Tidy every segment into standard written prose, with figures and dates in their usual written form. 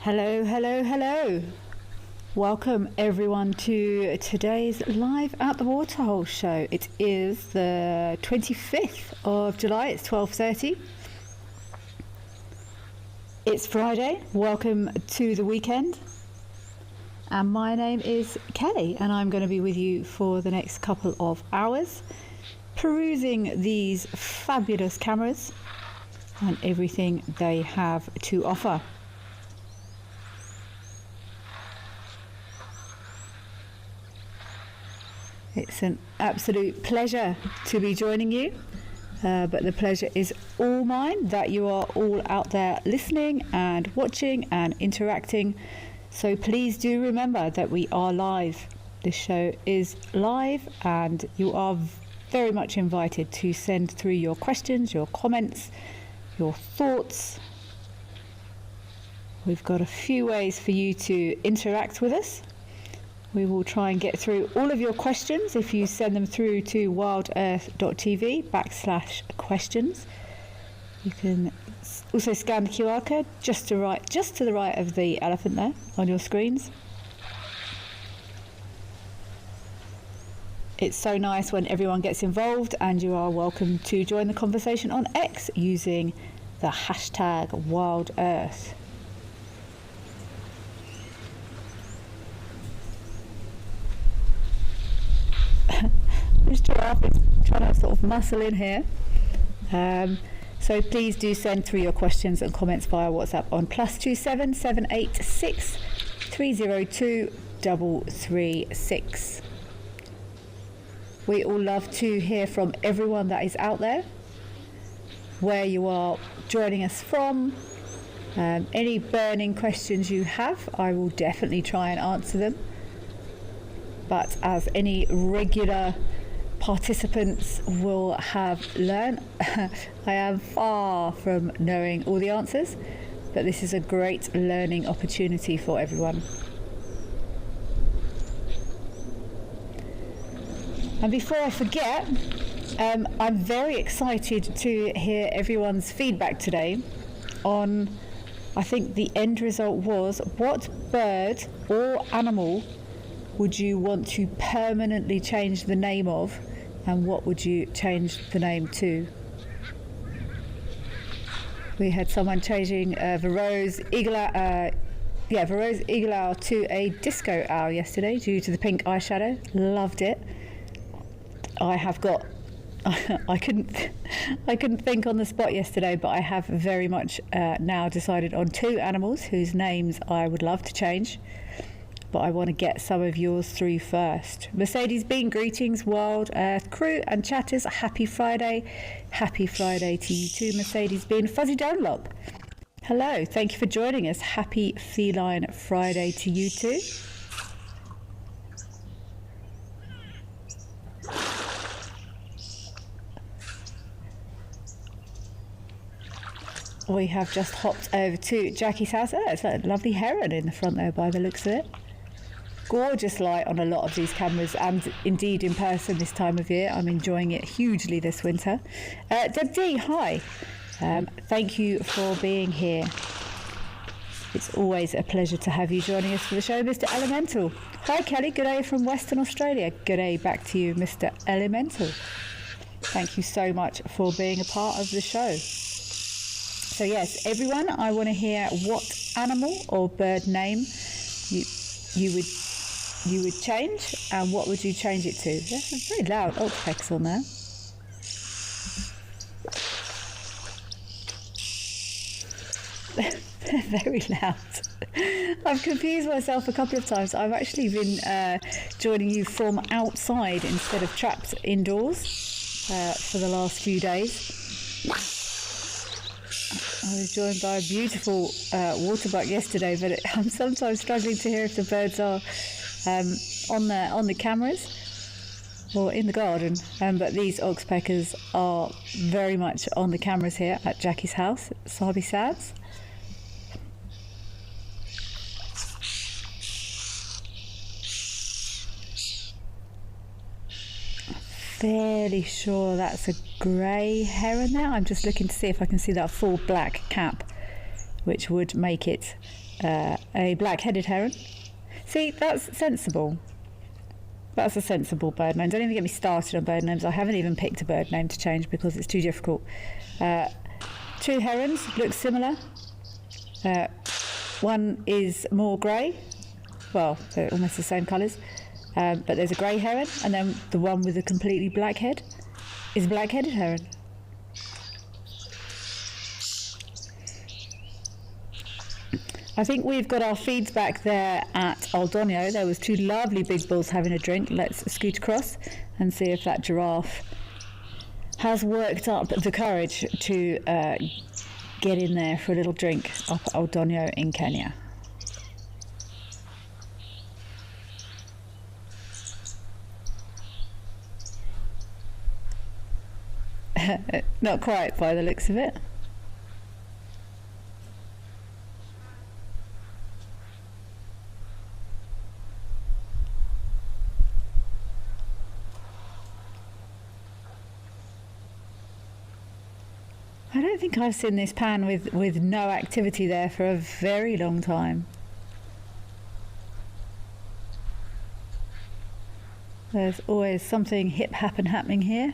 Hello, hello, hello. Welcome everyone to today's live at the Waterhole show. It is the 25th of July, it's 12:30. It's Friday, welcome to the weekend. And my name is Kelly and I'm going to be with you for the next couple of hours, perusing these fabulous cameras and everything they have to offer. It's an absolute pleasure to be joining you, but the pleasure is all mine that you are all out there listening and watching and interacting. So please do remember that we are live. This show is live and you are very much invited to send through your questions, your comments, your thoughts. We've got a few ways for you to interact with us. We will try and get through all of your questions if you send them through to wildearth.tv/questions. You can also scan the QR code just to the right of the elephant there on your screens. It's so nice when everyone gets involved, and you are welcome to join the conversation on X using the hashtag WildEarth. This giraffe is trying to sort of muscle in here. So please do send through your questions and comments via WhatsApp on +27 786 302 336. We all love to hear from everyone that is out there, where you are joining us from. Any burning questions you have, I will definitely try and answer them. But as any regular participants will have learned, I am far from knowing all the answers, but this is a great learning opportunity for everyone. And before I forget, I'm very excited to hear everyone's feedback today on, I think the end result was, what bird or animal would you want to permanently change the name of, and what would you change the name to? We had someone changing Varro's eagle owl to a disco owl yesterday due to the pink eyeshadow. Loved it. I couldn't think on the spot yesterday, but I have very much now decided on two animals whose names I would love to change. But I want to get some of yours through first. Mercedes Bean, greetings, Wild Earth crew and chatters. Happy Friday. Happy Friday to you too, Mercedes Bean. Fuzzy Dunlop, hello. Thank you for joining us. Happy Feline Friday to you too. We have just hopped over to Jackie's house. Oh, it's a lovely heron in the front there by the looks of it. Gorgeous light on a lot of these cameras, and indeed in person this time of year. I'm enjoying it hugely this winter. Deb D, hi. Thank you for being here. It's always a pleasure to have you joining us for the show. Mr. Elemental, hi Kelly, good day from Western Australia. Good day back to you, Mr. Elemental. Thank you so much for being a part of the show. So yes, everyone, I want to hear what animal or bird name you would change, and what would you change it to? There's some very loud oxpecs on there. They're very loud. I've confused myself a couple of times. I've actually been joining you from outside instead of trapped indoors for the last few days. I was joined by a beautiful waterbuck yesterday, but I'm sometimes struggling to hear if the birds are on the cameras or in the garden. But these oxpeckers are very much on the cameras here at Jackie's house, Sabi Sads. Fairly sure that's a grey heron there. I'm just looking to see if I can see that full black cap, which would make it a black-headed heron. See, that's sensible. That's a sensible bird name. Don't even get me started on bird names. I haven't even picked a bird name to change because it's too difficult. Two herons look similar. One is more grey. Well, they're almost the same colours. But there's a grey heron, and then the one with a completely black head is a black-headed heron. I think we've got our feeds back there at Aldonio. There was two lovely big bulls having a drink. Let's scoot across and see if that giraffe has worked up the courage to get in there for a little drink up at Aldonio in Kenya. Not quite by the looks of it. I don't think I've seen this pan with no activity there for a very long time. There's always something happening here.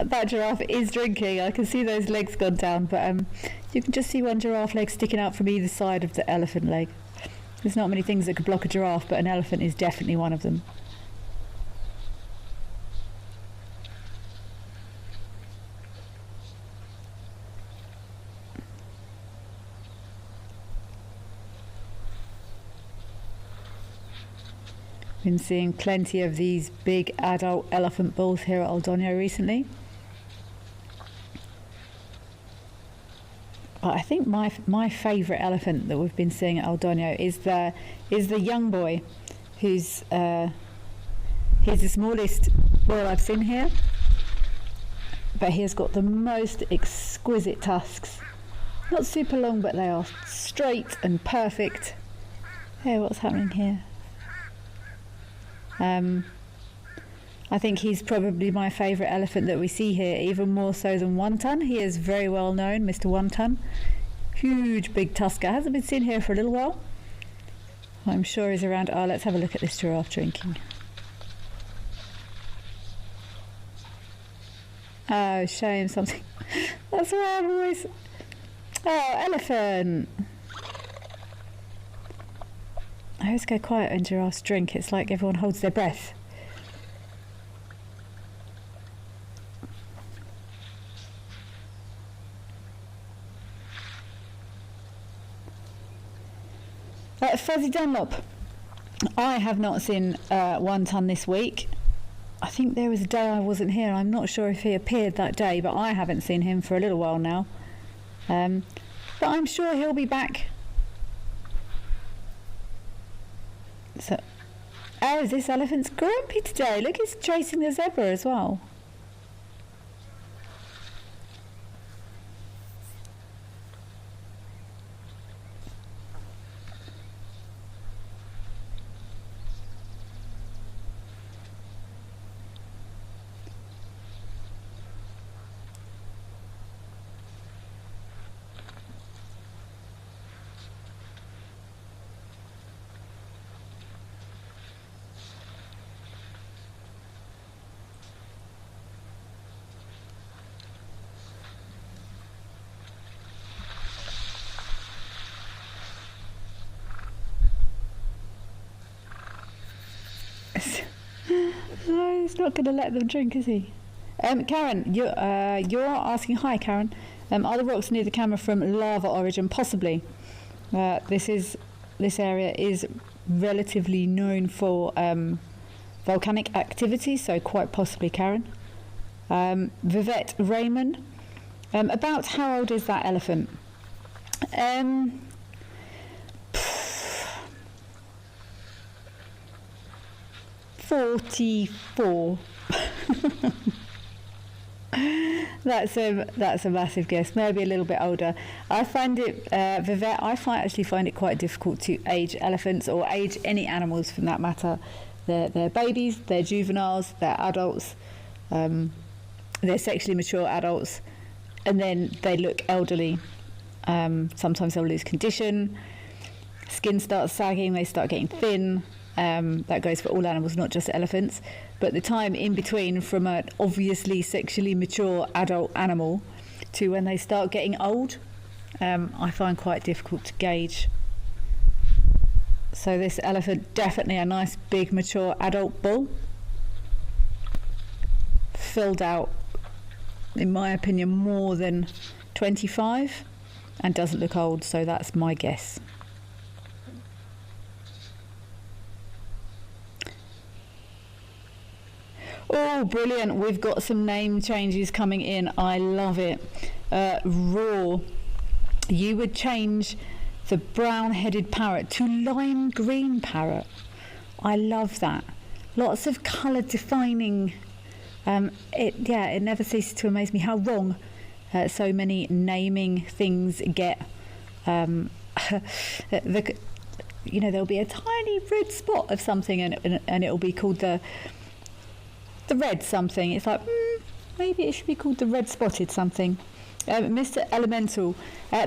That giraffe is drinking. I can see those legs gone down, but you can just see one giraffe leg sticking out from either side of the elephant leg. There's not many things that could block a giraffe, but an elephant is definitely one of them. Been seeing plenty of these big adult elephant bulls here at Aldonio recently. But I think my favourite elephant that we've been seeing at Aldonio is the young boy, who's he's the smallest bull I've seen here, but he has got the most exquisite tusks. Not super long, but they are straight and perfect. Hey, what's happening here? I think he's probably my favourite elephant that we see here, even more so than One Ton. He is very well known, Mr. One Ton. Huge big tusker. Hasn't been seen here for a little while. I'm sure he's around. Oh, let's have a look at this giraffe drinking. Oh, shame, something. That's why I've always... Oh, elephant! I always go quiet when giraffes drink. It's like everyone holds their breath. Fuzzy Dunlop. I have not seen One Ton this week. I think there was a day I wasn't here. I'm not sure if he appeared that day, but I haven't seen him for a little while now. But I'm sure he'll be back. So, oh, this elephant's grumpy today. Look, he's chasing the zebra as well. No, he's not going to let them drink, is he? Karen, you're asking, hi Karen, are the rocks near the camera from lava origin? Possibly. This area is relatively known for volcanic activity, so quite possibly, Karen. Vivette Raymond, about how old is that elephant? 44. That's a massive guess. Maybe a little bit older. I find it, Vivette, actually find it quite difficult to age elephants or age any animals from that matter. They're babies, they're juveniles, they're adults, they're sexually mature adults, and then they look elderly. Sometimes they'll lose condition, skin starts sagging, they start getting thin. That goes for all animals, not just elephants. But the time in between from an obviously sexually mature adult animal to when they start getting old, I find quite difficult to gauge. So this elephant, definitely a nice big mature adult bull, filled out, in my opinion, more than 25 and doesn't look old, so that's my guess. Oh, brilliant. We've got some name changes coming in. I love it. Raw. You would change the brown-headed parrot to lime green parrot. I love that. Lots of colour defining. It never ceases to amaze me how wrong so many naming things get. There'll be a tiny red spot of something and it'll be called the red something. It's like, maybe it should be called the red spotted something. Mr. Elemental,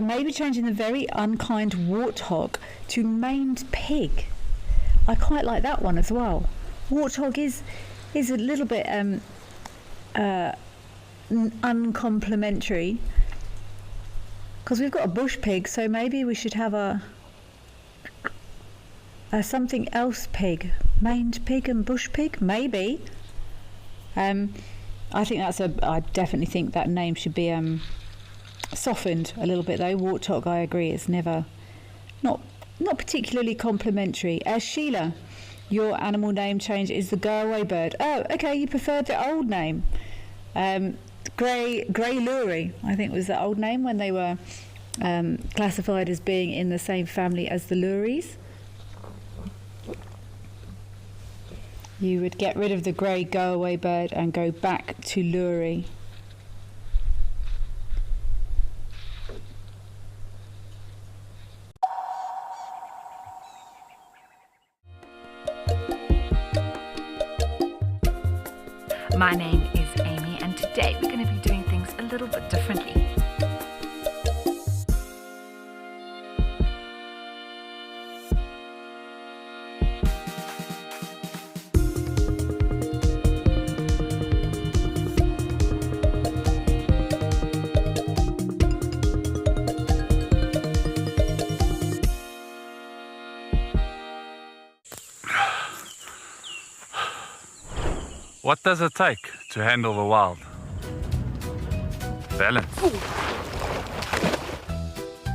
maybe changing the very unkind warthog to maned pig. I quite like that one as well. Warthog is a little bit uncomplimentary because we've got a bush pig, so maybe we should have a something else pig. Maned pig and bush pig, maybe. I definitely think that name should be softened a little bit though. Warthog, I agree, is not particularly complimentary. Sheila, your animal name change is the go away bird. Oh, okay, you preferred the old name. Grey Lurie, I think was the old name when they were classified as being in the same family as the Luries. You would get rid of the grey go-away bird and go back to Lurie. My name is Amy, and today we're going to be doing things a little bit differently. What does it take to handle the wild? Balance.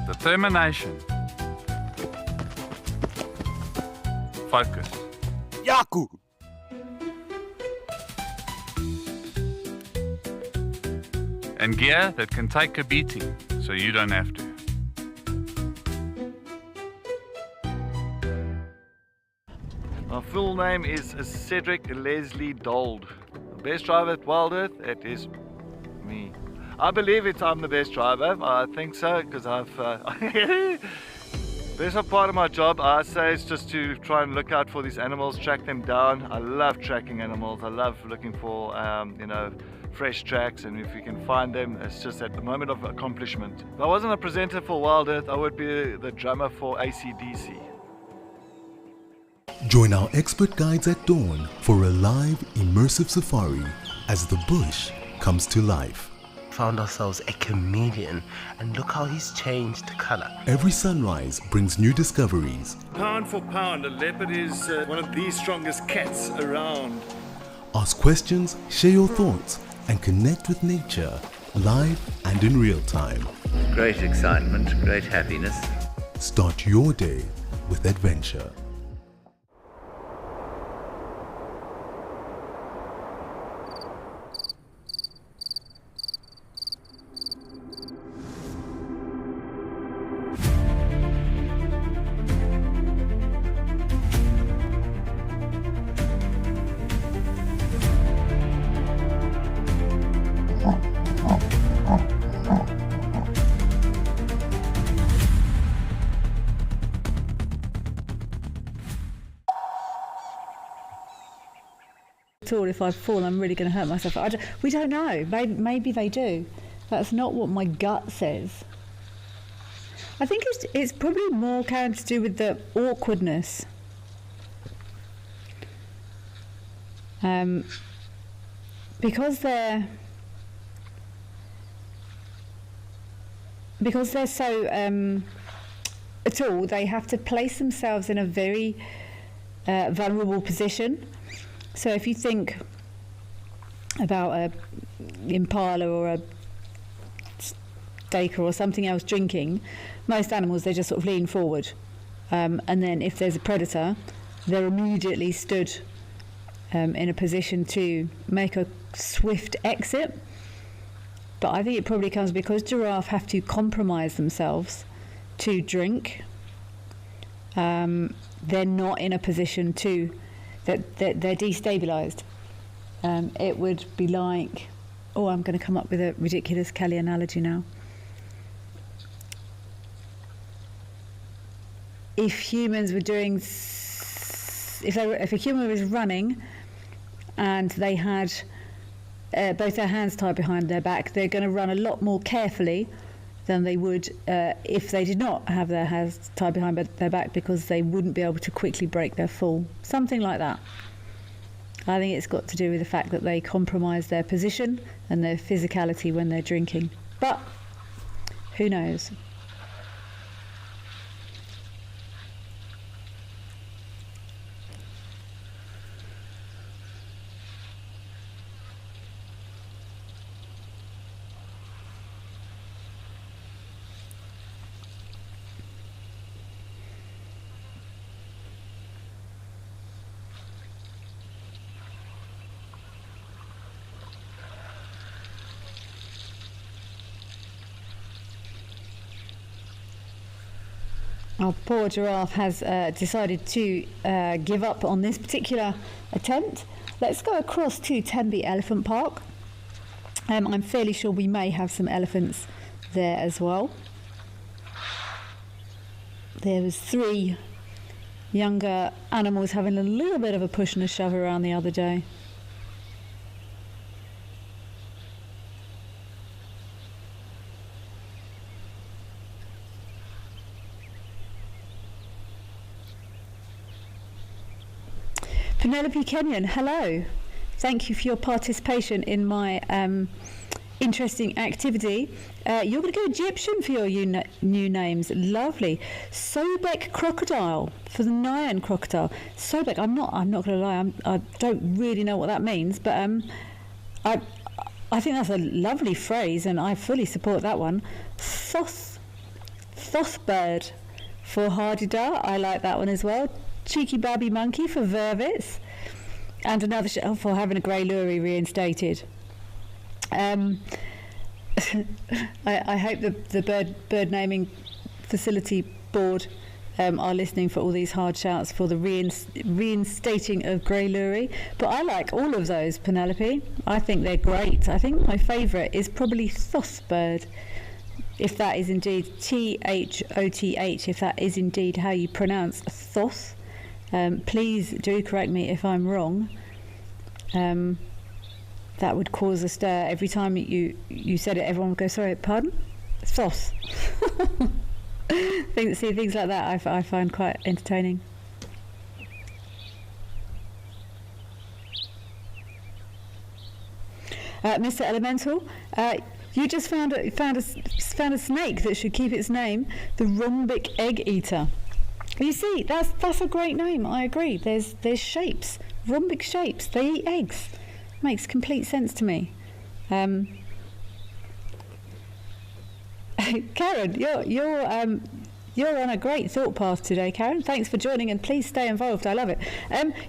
Determination. Focus. Yaku! And gear that can take a beating so you don't have to. My full name is Cedric Leslie Dold. The best driver at Wild Earth, it is me. I believe I'm the best driver. I think so because I've... Best part of my job, I say, is just to try and look out for these animals, track them down. I love tracking animals. I love looking for, fresh tracks, and if you can find them, it's just at the moment of accomplishment. If I wasn't a presenter for Wild Earth, I would be the drummer for AC/DC. Join our expert guides at dawn for a live, immersive safari as the bush comes to life. Found ourselves a chameleon, and look how he's changed colour. Every sunrise brings new discoveries. Pound for pound, a leopard is one of the strongest cats around. Ask questions, share your thoughts, and connect with nature live and in real time. Great excitement, great happiness. Start your day with adventure. at all. If I fall, I'm really going to hurt myself. We don't know. Maybe they do. That's not what my gut says. I think it's probably more kind of to do with the awkwardness. Because they're so tall, they have to place themselves in a very vulnerable position. So if you think about a impala or a staker or something else drinking, most animals, they just sort of lean forward, and then if there's a predator, they're immediately stood in a position to make a swift exit. But I think it probably comes because giraffe have to compromise themselves to drink. They're not in a position to, they're destabilised. It would be like, I'm going to come up with a ridiculous Kelly analogy now. If humans were doing, if a human was running and they had both their hands tied behind their back, they're going to run a lot more carefully than they would if they did not have their hands tied behind their back, because they wouldn't be able to quickly break their fall. Something like that. I think it's got to do with the fact that they compromise their position and their physicality when they're drinking. But who knows? Our poor giraffe has decided to give up on this particular attempt. Let's go across to Tenby Elephant Park. I'm fairly sure we may have some elephants there as well. There was 3 younger animals having a little bit of a push and a shove around the other day. Penelope Kenyon, hello. Thank you for your participation in my interesting activity. You're going to go Egyptian for your new names. Lovely. Sobek crocodile for the Nyan crocodile. Sobek, I'm not going to lie, I don't really know what that means, but I think that's a lovely phrase, and I fully support that one. Thoth bird for Hardida. I like that one as well. Cheeky Babby Monkey for Vervitz, and another for having a grey Lurie reinstated. I hope the bird naming facility board are listening for all these hard shouts for the reinstating of grey Lurie. But I like all of those, Penelope. I think they're great. I think my favourite is probably Thoth bird, if that is indeed Thoth, if that is indeed how you pronounce Thoth. Please do correct me if I'm wrong. That would cause a stir. Every time you said it, everyone would go, sorry, pardon? Thoth. Things like that I find quite entertaining. Mr. Elemental, you just found a snake that should keep its name the rhombic egg eater. You see, that's a great name. I agree. There's shapes, rhombic shapes. They eat eggs. Makes complete sense to me. Karen, you're on a great thought path today, Karen. Thanks for joining, and please stay involved. I love it.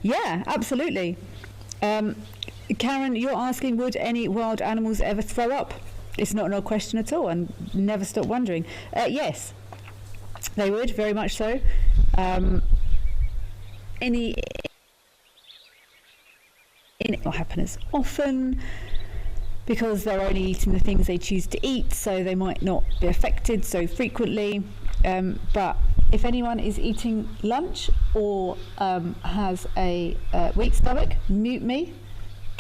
Yeah, absolutely. Karen, you're asking, would any wild animals ever throw up? It's not an odd question at all, and never stop wondering. Yes, they would, very much so. It will happen as often because they're only eating the things they choose to eat, so they might not be affected so frequently. But if anyone is eating lunch or has a weak stomach, mute me.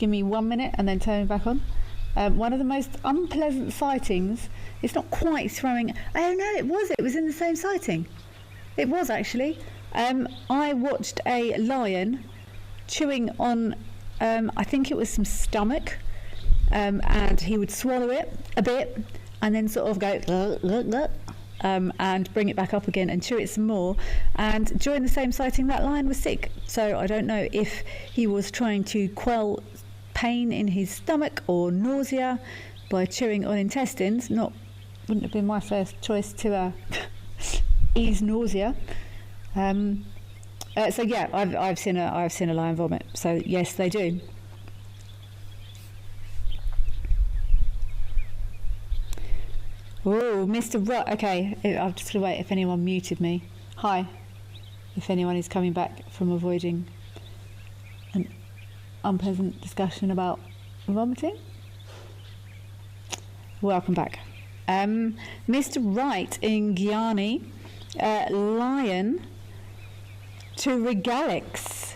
give me 1 minute and then turn it back on. One of the most unpleasant sightings, it's not quite throwing, oh no, it was in the same sighting. It was actually. I watched a lion chewing on, I think it was some stomach, and he would swallow it a bit and then sort of go and bring it back up again and chew it some more. And during the same sighting, that lion was sick. So I don't know if he was trying to quell pain in his stomach or nausea by chewing on intestines. Wouldn't have been my first choice to ease nausea. So yeah, I've seen a lion vomit. So yes, they do. Oh, Mr. Rutt. Okay, I'm just gonna wait if anyone muted me. Hi, if anyone is coming back from avoiding an unpleasant discussion about vomiting. Welcome back. Mr. Wright in Guiani, lion to regalix.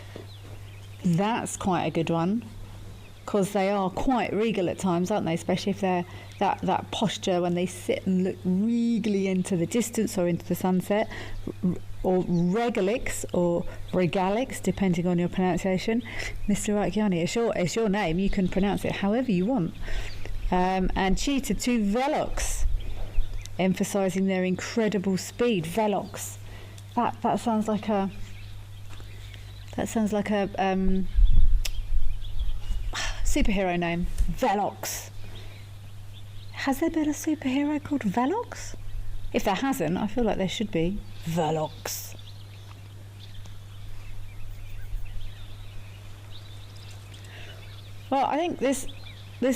That's quite a good one, because they are quite regal at times, aren't they? Especially if they're that posture when they sit and look regally into the distance or into the sunset. Or regalix or regalix, depending on your pronunciation. Mr. Wright Guiani, it's your name. You can pronounce it however you want. And cheetah to velox, emphasising their incredible speed. Velox. That sounds like a superhero name. Velox. Has there been a superhero called Velox? If there hasn't, I feel like there should be. Velox. Well, I think this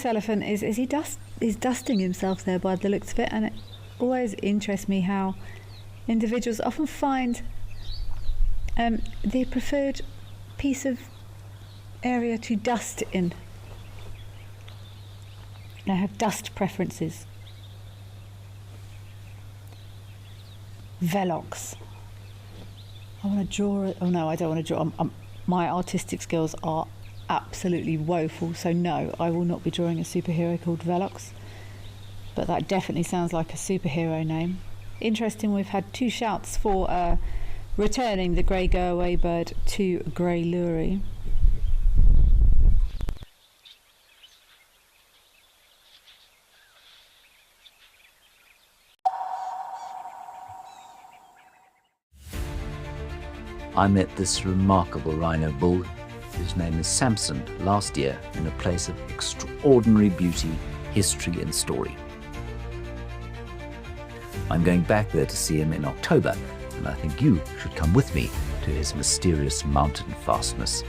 elephant is dusting himself there by the looks of it, and it always interests me how individuals often find the preferred piece of area to dust in. They have dust preferences. Velox. I want to draw it. Oh no, I don't want to draw. My artistic skills are absolutely woeful, so no, I will not be drawing a superhero called Velox. But that definitely sounds like a superhero name. Interesting, we've had 2 shouts for returning the grey go-away bird to Grey Lurie. I met this remarkable rhino bull, whose name is Samson, last year in a place of extraordinary beauty, history and story. I'm going back there to see him in October, and I think you should come with me to his mysterious mountain fastness.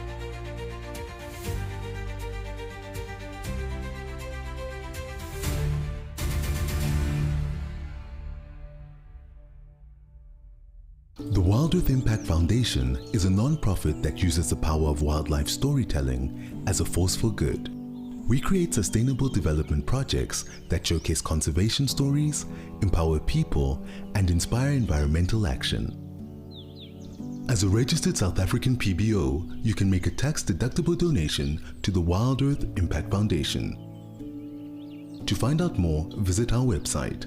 The Wild Earth Impact Foundation is a non-profit that uses the power of wildlife storytelling as a force for good. We create sustainable development projects that showcase conservation stories, empower people, and inspire environmental action. As a registered South African PBO, you can make a tax-deductible donation to the Wild Earth Impact Foundation. To find out more, visit our website.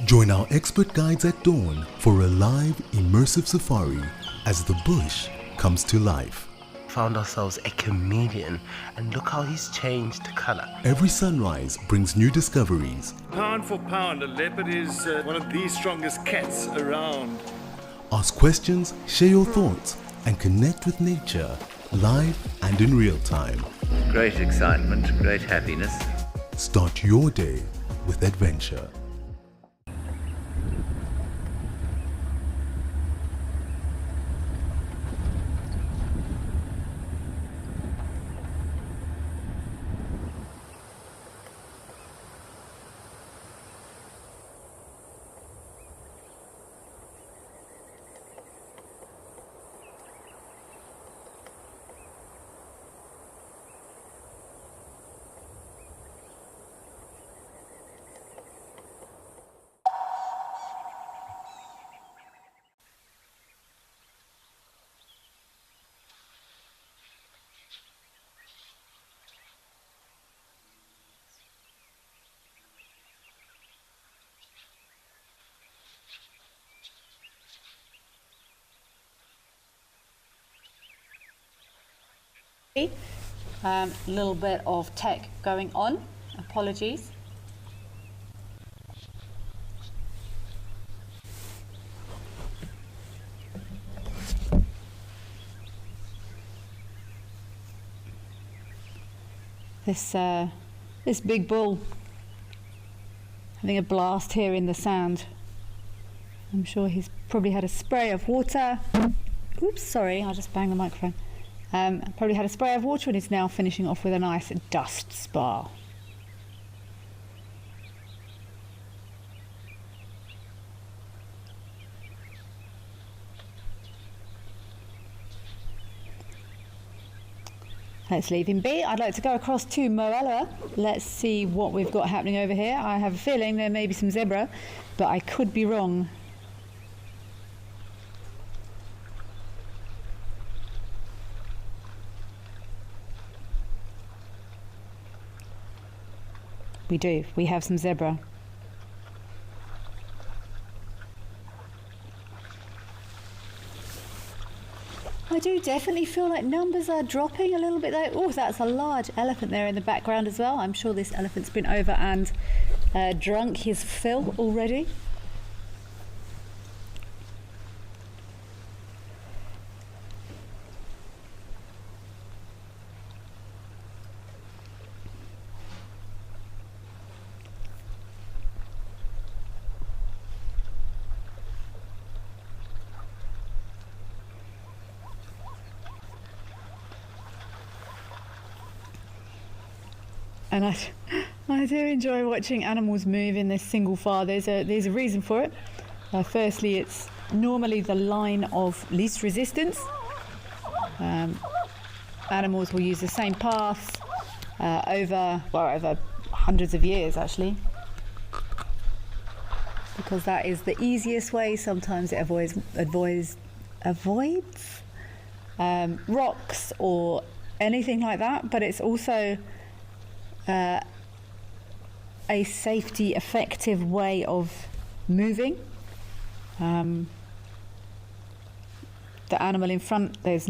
Join our expert guides at dawn for a live, immersive safari as the bush comes to life. Found ourselves a chameleon, and look how he's changed colour. Every sunrise brings new discoveries. Pound for pound, a leopard is one of the strongest cats around. Ask questions, share your thoughts, and connect with nature, live and in real time. Great excitement, great happiness. Start your day with adventure. A little bit of tech going on. Apologies. This big bull having a blast here in the sand. I'm sure he's probably had a spray of water. Oops, sorry, I just banged the microphone. Probably had a spray of water and is now finishing off with a nice dust spa. Let's leave him be. I'd like to go across to Moella. Let's see what we've got happening over here. I have a feeling there may be some zebra, but I could be wrong. We do. We have some zebra. I do definitely feel like numbers are dropping a little bit though. Oh, that's a large elephant there in the background as well. I'm sure this elephant's been over and drunk his fill already. And I do enjoy watching animals move in this single file. There's a reason for it. Firstly, it's normally the line of least resistance. Animals will use the same paths over hundreds of years actually, because that is the easiest way. Sometimes it avoids rocks or anything like that, but it's also a safety effective way of moving. The animal in front, because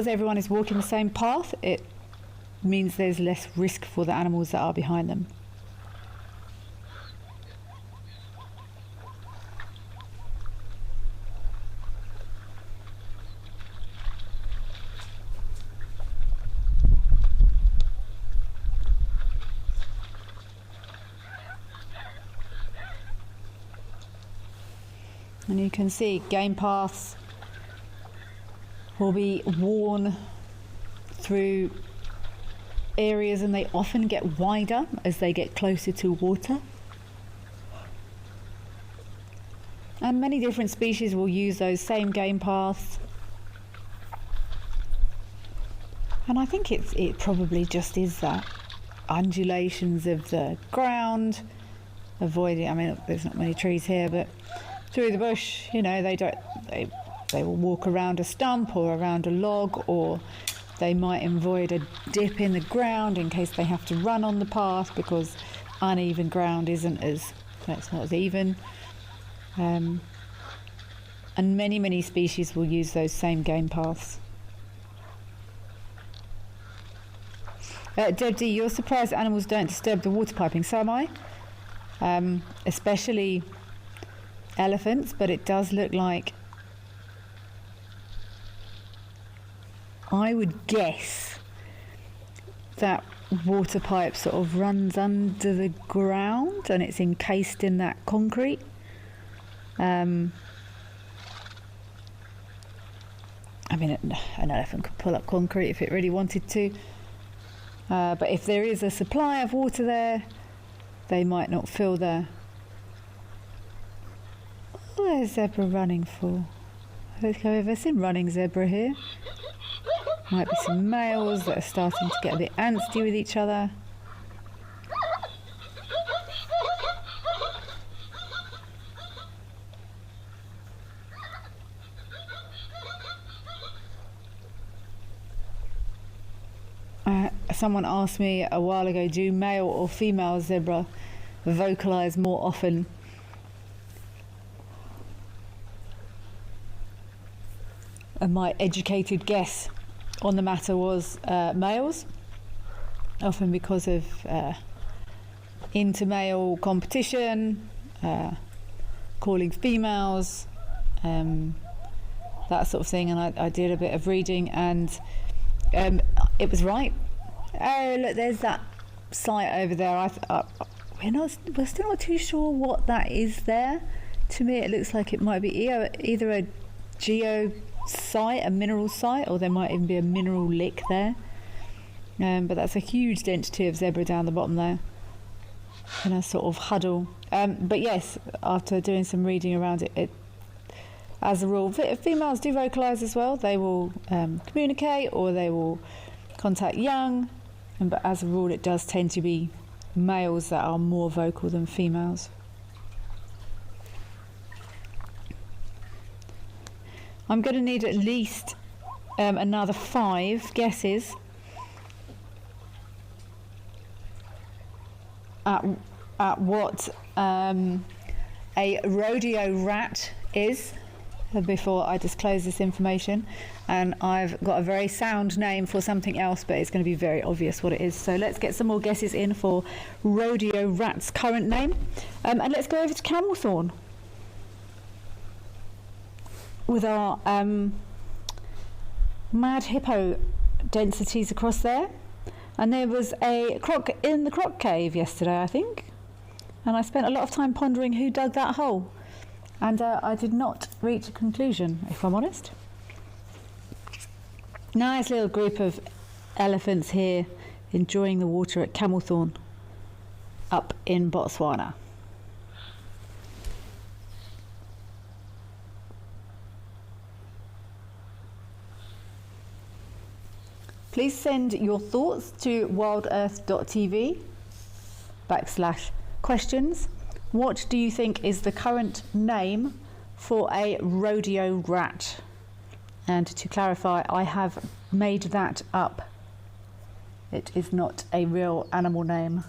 everyone is walking the same path, it means there's less risk for the animals that are behind them. And you can see game paths will be worn through areas, and they often get wider as they get closer to water. And many different species will use those same game paths. And I think it probably just is that undulations of the ground, avoiding, I mean, there's not many trees here, but through the bush, you know, they will walk around a stump or around a log, or they might avoid a dip in the ground in case they have to run on the path, because uneven ground it's not as even. And many species will use those same game paths. Deb D, you're surprised animals don't disturb the water piping. So am I, especially elephants, but it does look like, I would guess that water pipe sort of runs under the ground and it's encased in that concrete. I mean, an elephant could pull up concrete if it really wanted to, but if there is a supply of water there, they might not fill there. What is zebra running for? Let's go over some running zebra here. Might be some males that are starting to get a bit antsy with each other. Someone asked me a while ago, do male or female zebra vocalize more often? And my educated guess on the matter was males, often because of inter-male competition, calling females, that sort of thing. And I did a bit of reading, and it was right. Oh, look, there's that site over there. We're still not too sure what that is there. To me, it looks like it might be either a geo site, a mineral site, or there might even be a mineral lick there. But that's a huge density of zebra down the bottom there, in a sort of huddle. But yes, after doing some reading around it, as a rule, females do vocalise as well. They will communicate, or they will contact young. But as a rule, it does tend to be males that are more vocal than females. I'm going to need at least another 5 guesses at what a rodeo rat is before I disclose this information. And I've got a very sound name for something else, but it's going to be very obvious what it is. So let's get some more guesses in for rodeo rat's current name. And let's go over to Camelthorne with our mad hippo densities across there. And there was a croc in the croc cave yesterday, I think. And I spent a lot of time pondering who dug that hole. And I did not reach a conclusion, if I'm honest. Nice little group of elephants here enjoying the water at Camelthorne up in Botswana. Please send your thoughts to wildearth.tv/questions. What do you think is the current name for a rodeo rat? And to clarify, I have made that up. It is not a real animal name.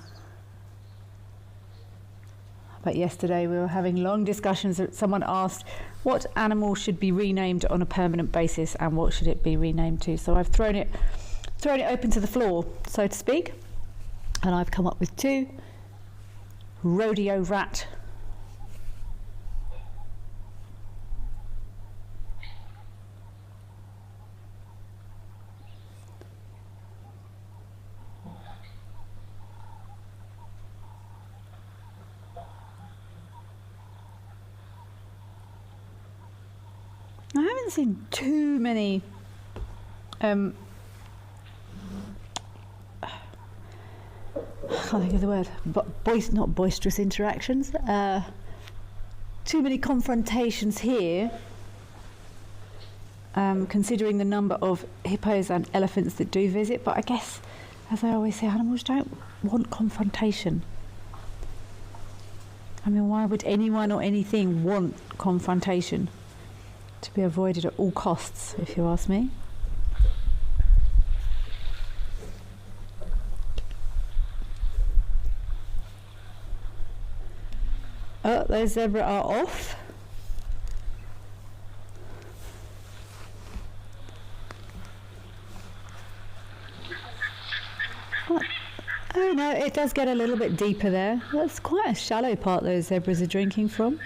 But yesterday we were having long discussions. Someone asked what animal should be renamed on a permanent basis and what should it be renamed to. So I've thrown it open to the floor, so to speak. And I've come up with 2. Rodeo rat. I haven't seen too many I can't think of the word, but not boisterous interactions. Too many confrontations here, considering the number of hippos and elephants that do visit. But I guess, as I always say, animals don't want confrontation. I mean, why would anyone or anything want confrontation? To be avoided at all costs, if you ask me. Oh, those zebra are off. Oh no, it does get a little bit deeper there. That's quite a shallow part those zebras are drinking from.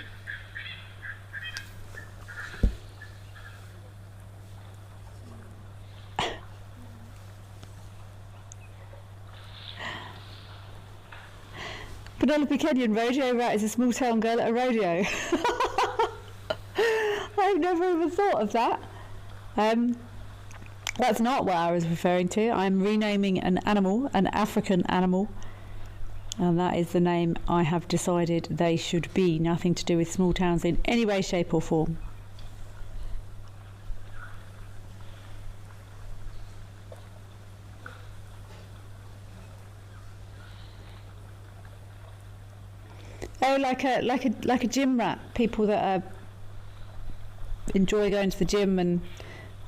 Penelope Kenyon, rodeo rat is a small town girl at a rodeo. I've never even thought of that. That's not what I was referring to. I'm renaming an animal, an African animal, and that is the name I have decided they should be. Nothing to do with small towns in any way, shape or form. Oh, like a gym rat. People that enjoy going to the gym, and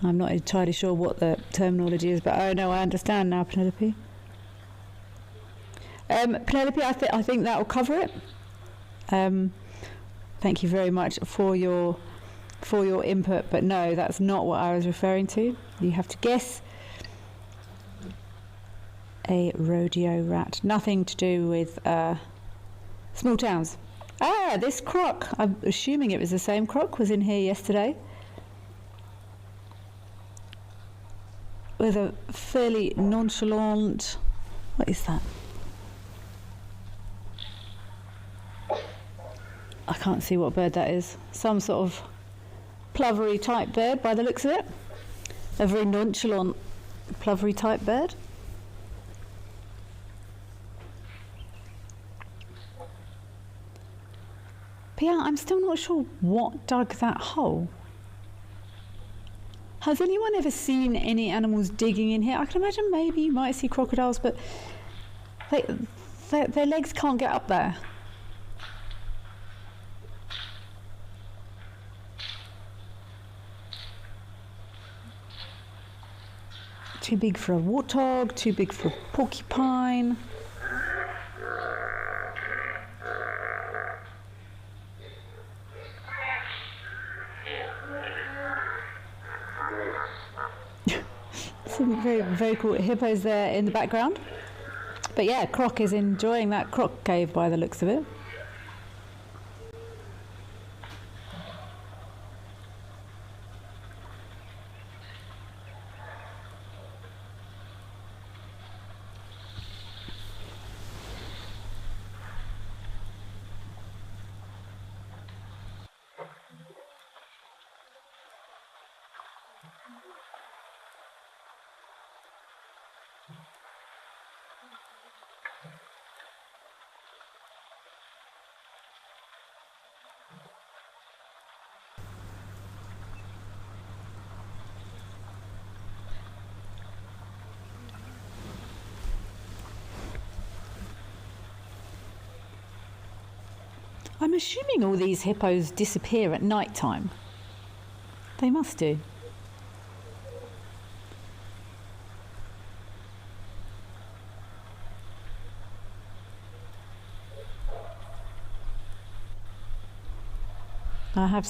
I'm not entirely sure what the terminology is, but oh no, I understand now, Penelope. Penelope, I think that will cover it. Thank you very much for your input, but no, that's not what I was referring to. You have to guess a rodeo rat. Nothing to do with small towns. Ah, this croc, I'm assuming it was the same croc, was in here yesterday with a fairly nonchalant, what is that? I can't see what bird that is. Some sort of plovery type bird by the looks of it. A very nonchalant plovery type bird. But yeah, I'm still not sure what dug that hole. Has anyone ever seen any animals digging in here? I can imagine maybe you might see crocodiles, but their legs can't get up there. Too big for a warthog, too big for a porcupine. Some very, very cool hippos there in the background. But yeah, Croc is enjoying that croc cave by the looks of it. I'm assuming all these hippos disappear at night time. They must do.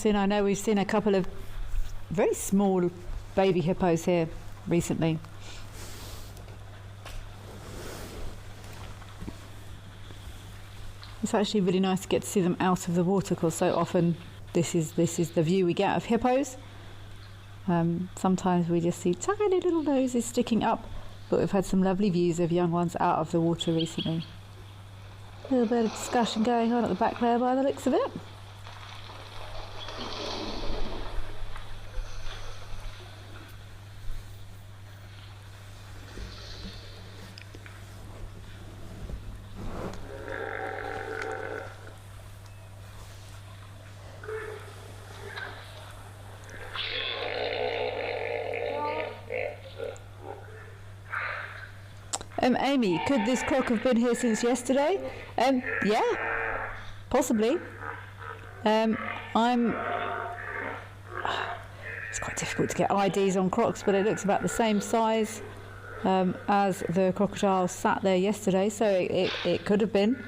I know we've seen a couple of very small baby hippos here recently. It's actually really nice to get to see them out of the water, because so often this is the view we get of hippos. Sometimes we just see tiny little noses sticking up, but we've had some lovely views of young ones out of the water recently. A little bit of discussion going on at the back there by the looks of it. Amy, could this croc have been here since yesterday? Yeah, possibly. It's quite difficult to get IDs on crocs, but it looks about the same size as the crocodile sat there yesterday, so it could have been.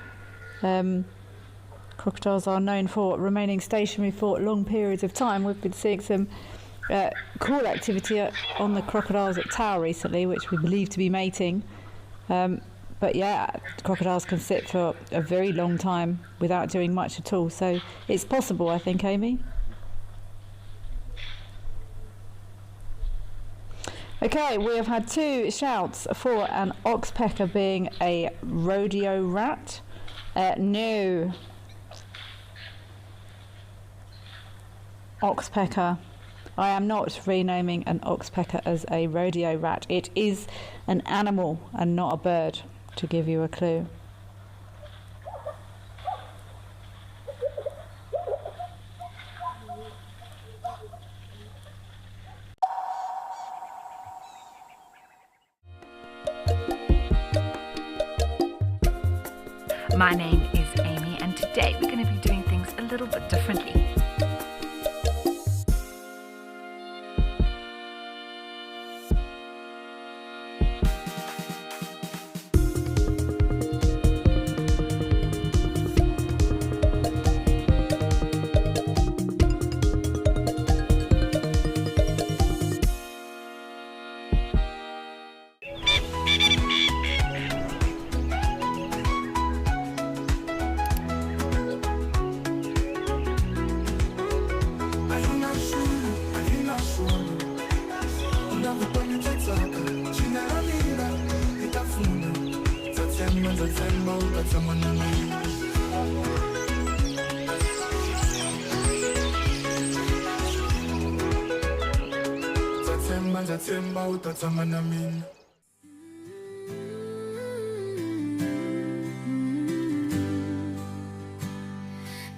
Crocodiles are known for remaining stationary for long periods of time. We've been seeing some cool activity on the crocodiles at Tower recently, which we believe to be mating. But yeah, crocodiles can sit for a very long time without doing much at all, so it's possible, I think, Amy. Okay, we have had 2 shouts for an oxpecker being a rodeo rat. No. Oxpecker. I am not renaming an oxpecker as a rodeo rat. It is an animal and not a bird, to give you a clue. My name is Amy, and today we're going to be doing things a little bit differently.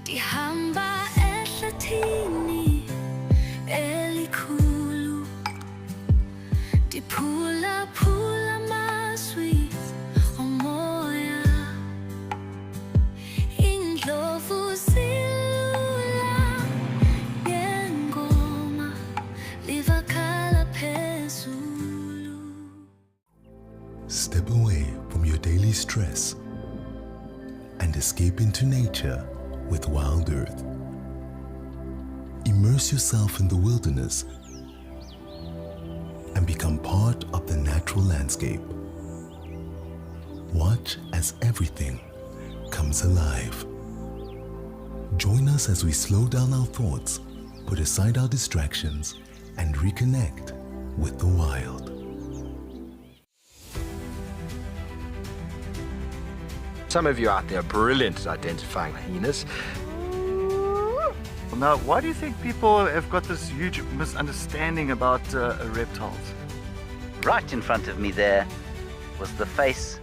Dihamba ehlathini elikhulu, diphula-phula amazwi omoya, indlovu zilula ngengoma, livakala phezulu. Step away from your daily stress and escape into nature with Wild Earth. Immerse yourself in the wilderness and become part of the natural landscape. Watch as everything comes alive. Join us as we slow down our thoughts, put aside our distractions, and reconnect with the wild. Some of you out there are brilliant at identifying hyenas. Now, why do you think people have got this huge misunderstanding about reptiles? Right in front of me there was the face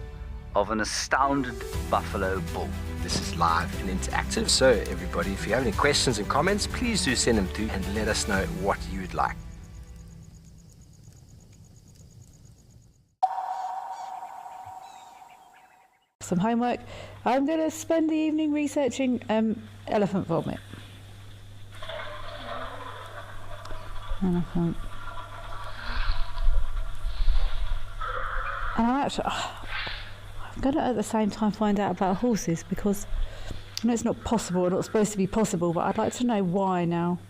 of an astounded buffalo bull. This is live and interactive, so everybody, if you have any questions and comments, please do send them through and let us know what you would like. Some homework. I'm going to spend the evening researching elephant vomit. Elephant. And I'm going to at the same time find out about horses, because I know it's not possible, or not supposed to be possible, but I'd like to know why now.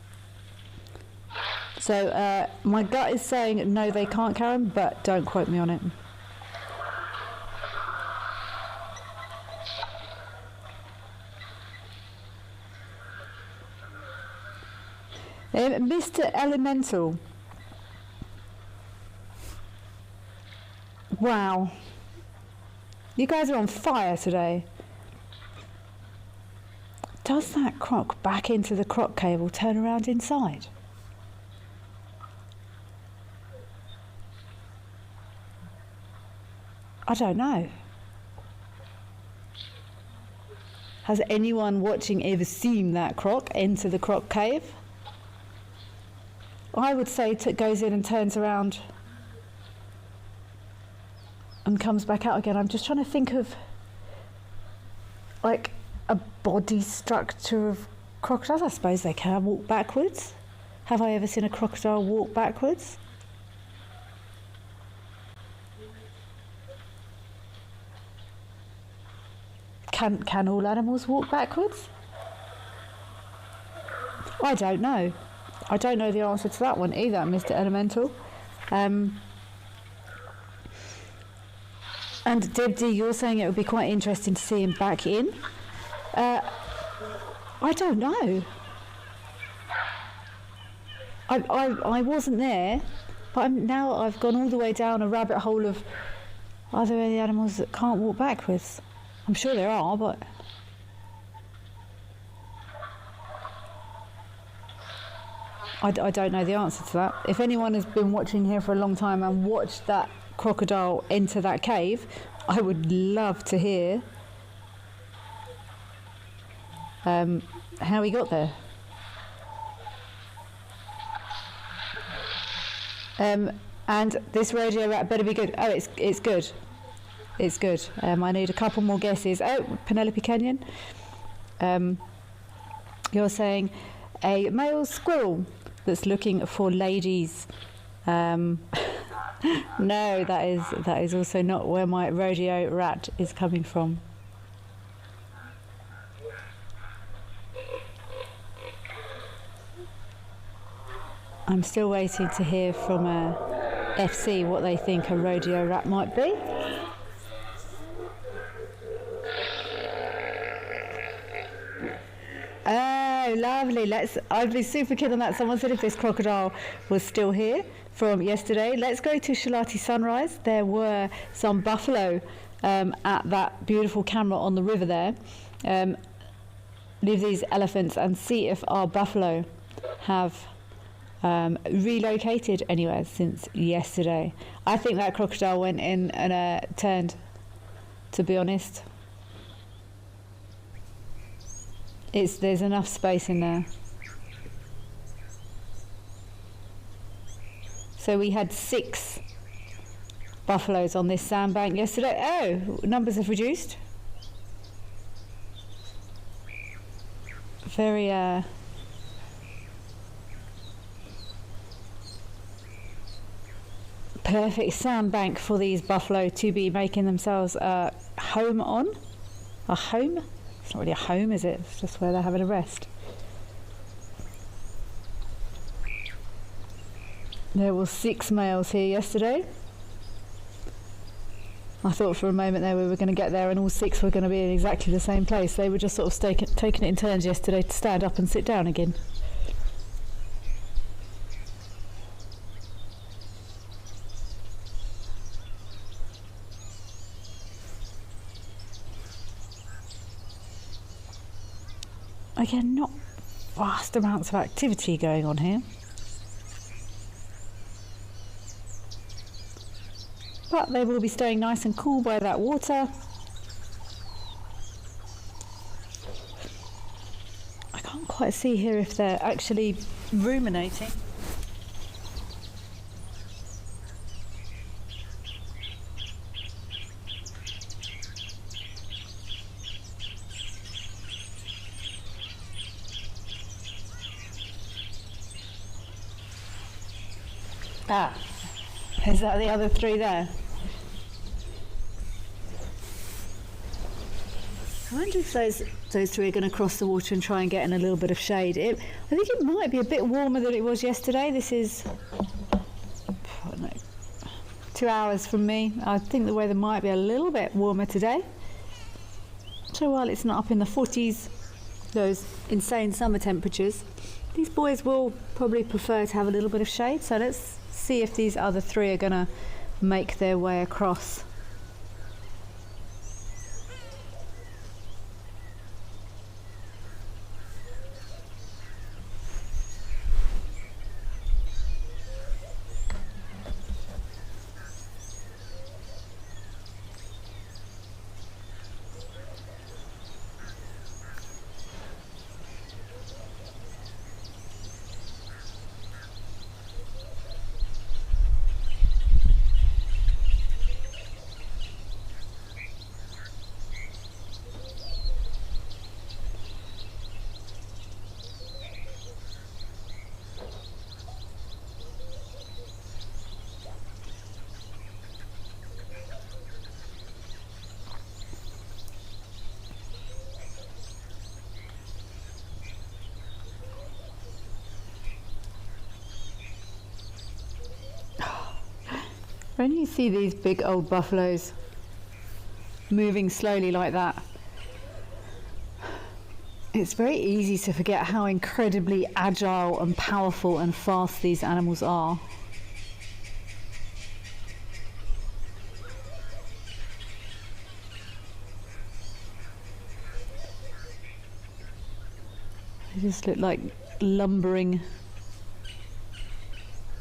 So my gut is saying no, they can't carry them, but don't quote me on it. Mr. Elemental. Wow. You guys are on fire today. Does that croc back into the croc cave or turn around inside? I don't know. Has anyone watching ever seen that croc enter the croc cave? I would say it goes in and turns around and comes back out again. I'm just trying to think of like a body structure of crocodiles. I suppose they can walk backwards. Have I ever seen a crocodile walk backwards? Can all animals walk backwards? I don't know. I don't know the answer to that one either, Mr. Elemental. And Dibdy, you're saying it would be quite interesting to see him back in. I don't know. I wasn't there, but now I've gone all the way down a rabbit hole of, are there any animals that can't walk backwards? I'm sure there are, but I don't know the answer to that. If anyone has been watching here for a long time and watched that crocodile enter that cave, I would love to hear how he got there. And this rodeo rat better be good. Oh, it's good. It's good. I need a couple more guesses. Oh, Penelope Kenyon. You're saying a male squirrel that's looking for ladies. No, that is also not where my rodeo rat is coming from. I'm still waiting to hear from FC what they think a rodeo rat might be. Oh, lovely. I'd be super keen on that. Someone said if this crocodile was still here from yesterday. Let's go to Shalati Sunrise. There were some buffalo at that beautiful camera on the river there. Leave these elephants and see if our buffalo have relocated anywhere since yesterday. I think that crocodile went in and turned, to be honest. There's enough space in there. So we had 6 buffaloes on this sandbank yesterday. Oh, numbers have reduced. Very perfect sandbank for these buffalo to be making themselves a home on. A home? It's not really a home, is it? It's just where they're having a rest. There were 6 males here yesterday. I thought for a moment there we were going to get there and all 6 were going to be in exactly the same place. They were just sort of taking it in turns yesterday to stand up and sit down again. Again, not vast amounts of activity going on here. But they will be staying nice and cool by that water. I can't quite see here if they're actually ruminating. Ah, is that the other 3 there? I wonder if those 3 are going to cross the water and try and get in a little bit of shade. I think it might be a bit warmer than it was yesterday. This is, I don't know, 2 hours from me. I think the weather might be a little bit warmer today. So while it's not up in the 40s, those insane summer temperatures, these boys will probably prefer to have a little bit of shade. So let's see if these other 3 are going to make their way across. When you see these big old buffaloes moving slowly like that, it's very easy to forget how incredibly agile and powerful and fast these animals are. They just look like lumbering,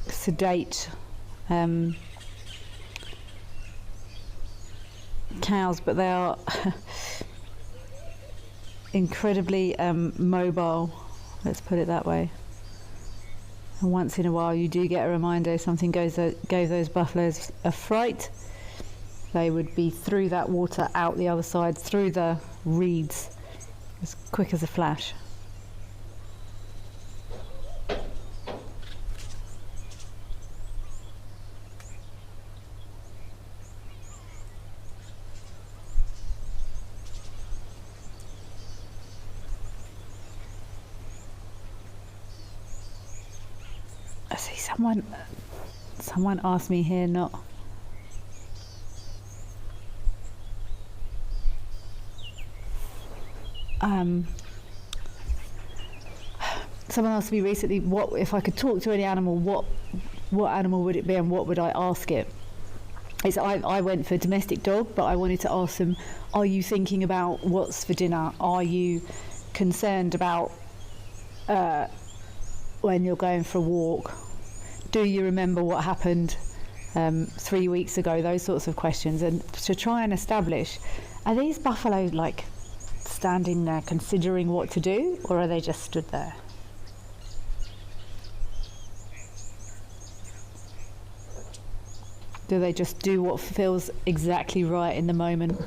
sedate cows, but they are incredibly mobile, let's put it that way. And once in a while you do get a reminder something gave those buffaloes a fright, they would be through that water, out the other side, through the reeds, as quick as a flash. I see someone asked me here not someone asked me recently, what if I could talk to any animal, what animal would it be and what would I ask it? I went for domestic dog, but I wanted to ask them, are you thinking about what's for dinner? Are you concerned about when you're going for a walk. Do you remember what happened 3 weeks ago? Those sorts of questions, and to try and establish, are these buffalo like standing there considering what to do, or are they just stood there? Do they just do what feels exactly right in the moment?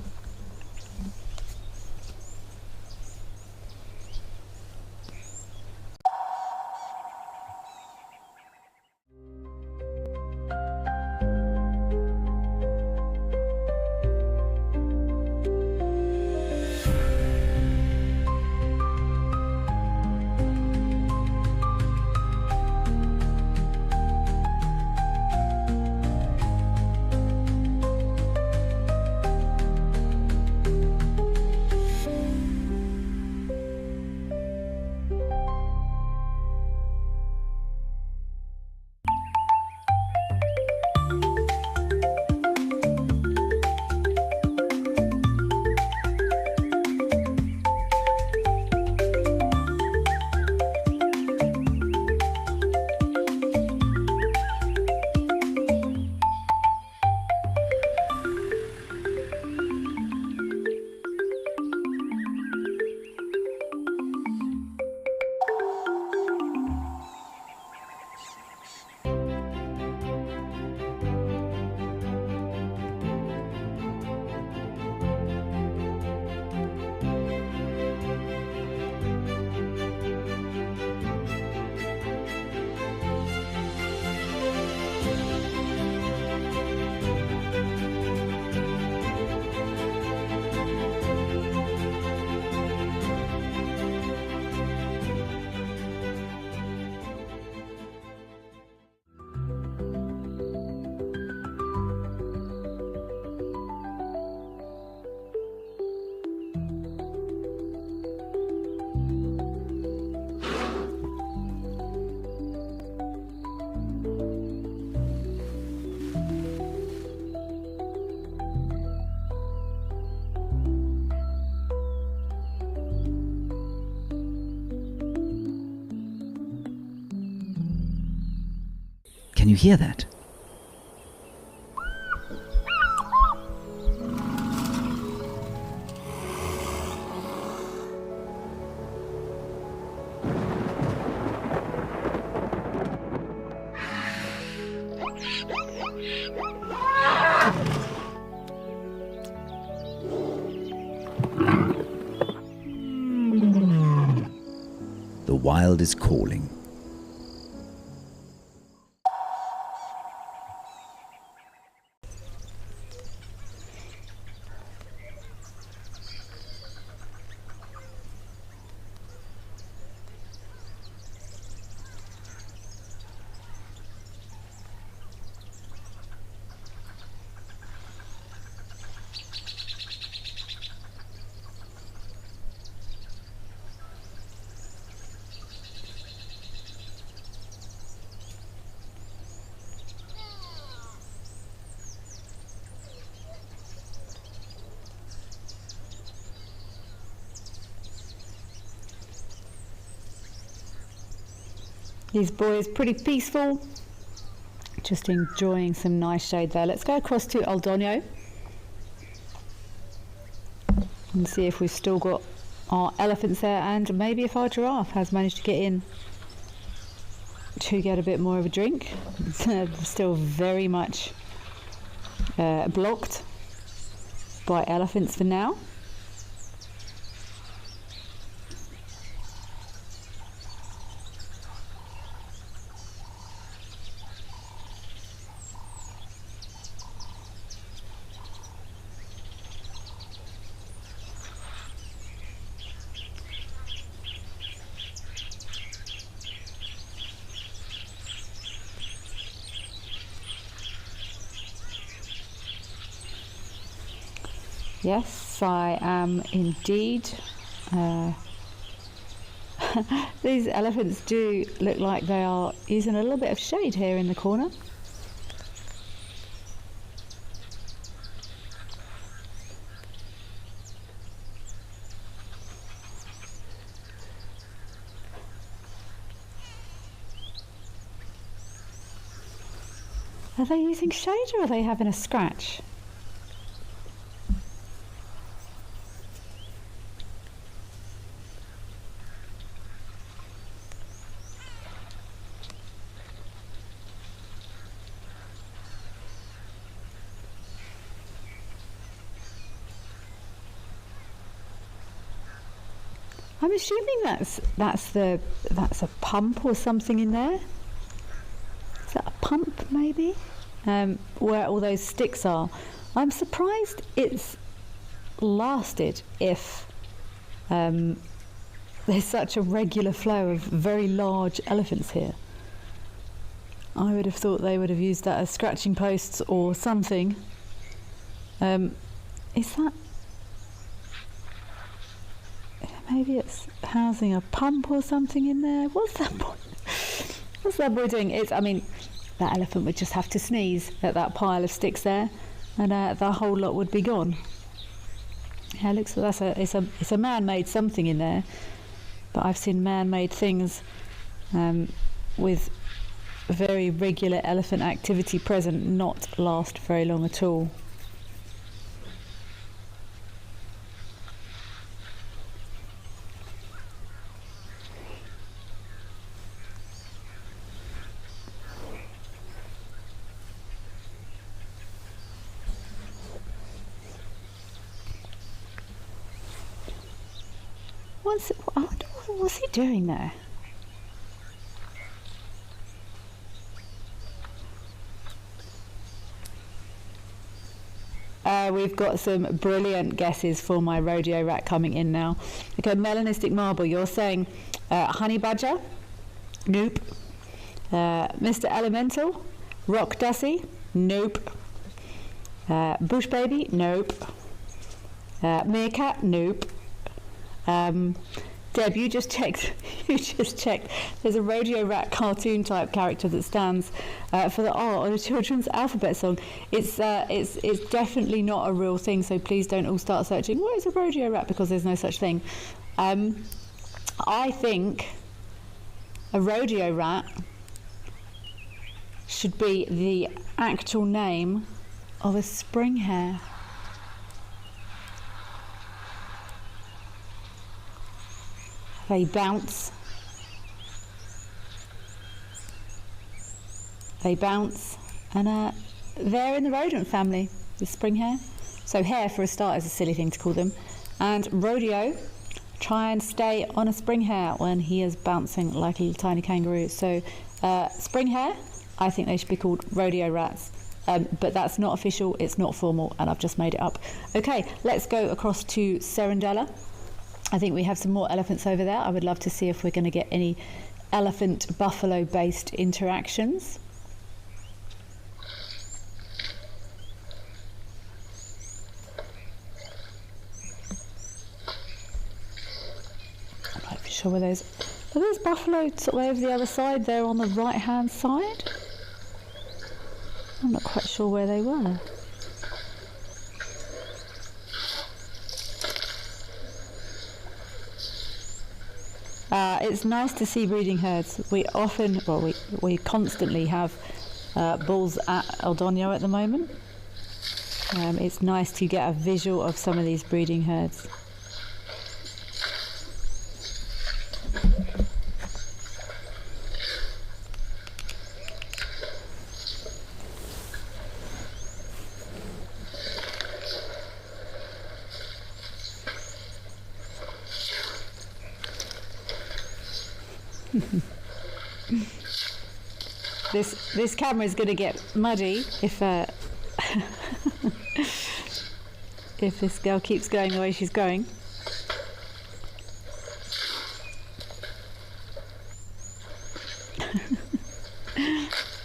Can you hear that? The wild is calling. These boys pretty peaceful, just enjoying some nice shade there. Let's go across to Aldonio and see if we've still got our elephants there, and maybe if our giraffe has managed to get in to get a bit more of a drink. It's still very much blocked by elephants for now. Yes, I am indeed. These elephants do look like they are using a little bit of shade here in the corner. Are they using shade or are they having a scratch? I'm assuming that's a pump or something in there. Is that a pump maybe? Where all those sticks are. I'm surprised it's lasted if there's such a regular flow of very large elephants here. I would have thought they would have used that as scratching posts or something. Is that... Maybe it's housing a pump or something in there. What's that boy doing? I mean, that elephant would just have to sneeze at that pile of sticks there, and the whole lot would be gone. Yeah, it looks like it's a man-made something in there, but I've seen man-made things with very regular elephant activity present not last very long at all. What's he doing there? We've got some brilliant guesses for my rodeo rat coming in now. Okay, Melanistic Marble, you're saying honey badger? Nope. Mr. Elemental? Rock Dussie? Nope. Bush baby? Nope. Meerkat? Nope. Deb, you just checked. There's a rodeo rat cartoon type character that stands for the R on a children's alphabet song. It's definitely not a real thing. So please don't all start searching. What is a rodeo rat? Because there's no such thing. I think a rodeo rat should be the actual name of a spring hare. They bounce. And they're in the rodent family, the spring hare. So hare, for a start, is a silly thing to call them. And rodeo, try and stay on a spring hare when he is bouncing like a little tiny kangaroo. So spring hare, I think they should be called rodeo rats. But that's not official, it's not formal, and I've just made it up. Okay, let's go across to Serendella. I think we have some more elephants over there. I would love to see if we're going to get any elephant-buffalo based interactions. I'm not sure where those... Are those buffalo sort of over the other side there on the right-hand side? I'm not quite sure where they were. It's nice to see breeding herds. We constantly have bulls at Eldonio at the moment. It's nice to get a visual of some of these breeding herds. This camera is going to get muddy if if this girl keeps going the way she's going.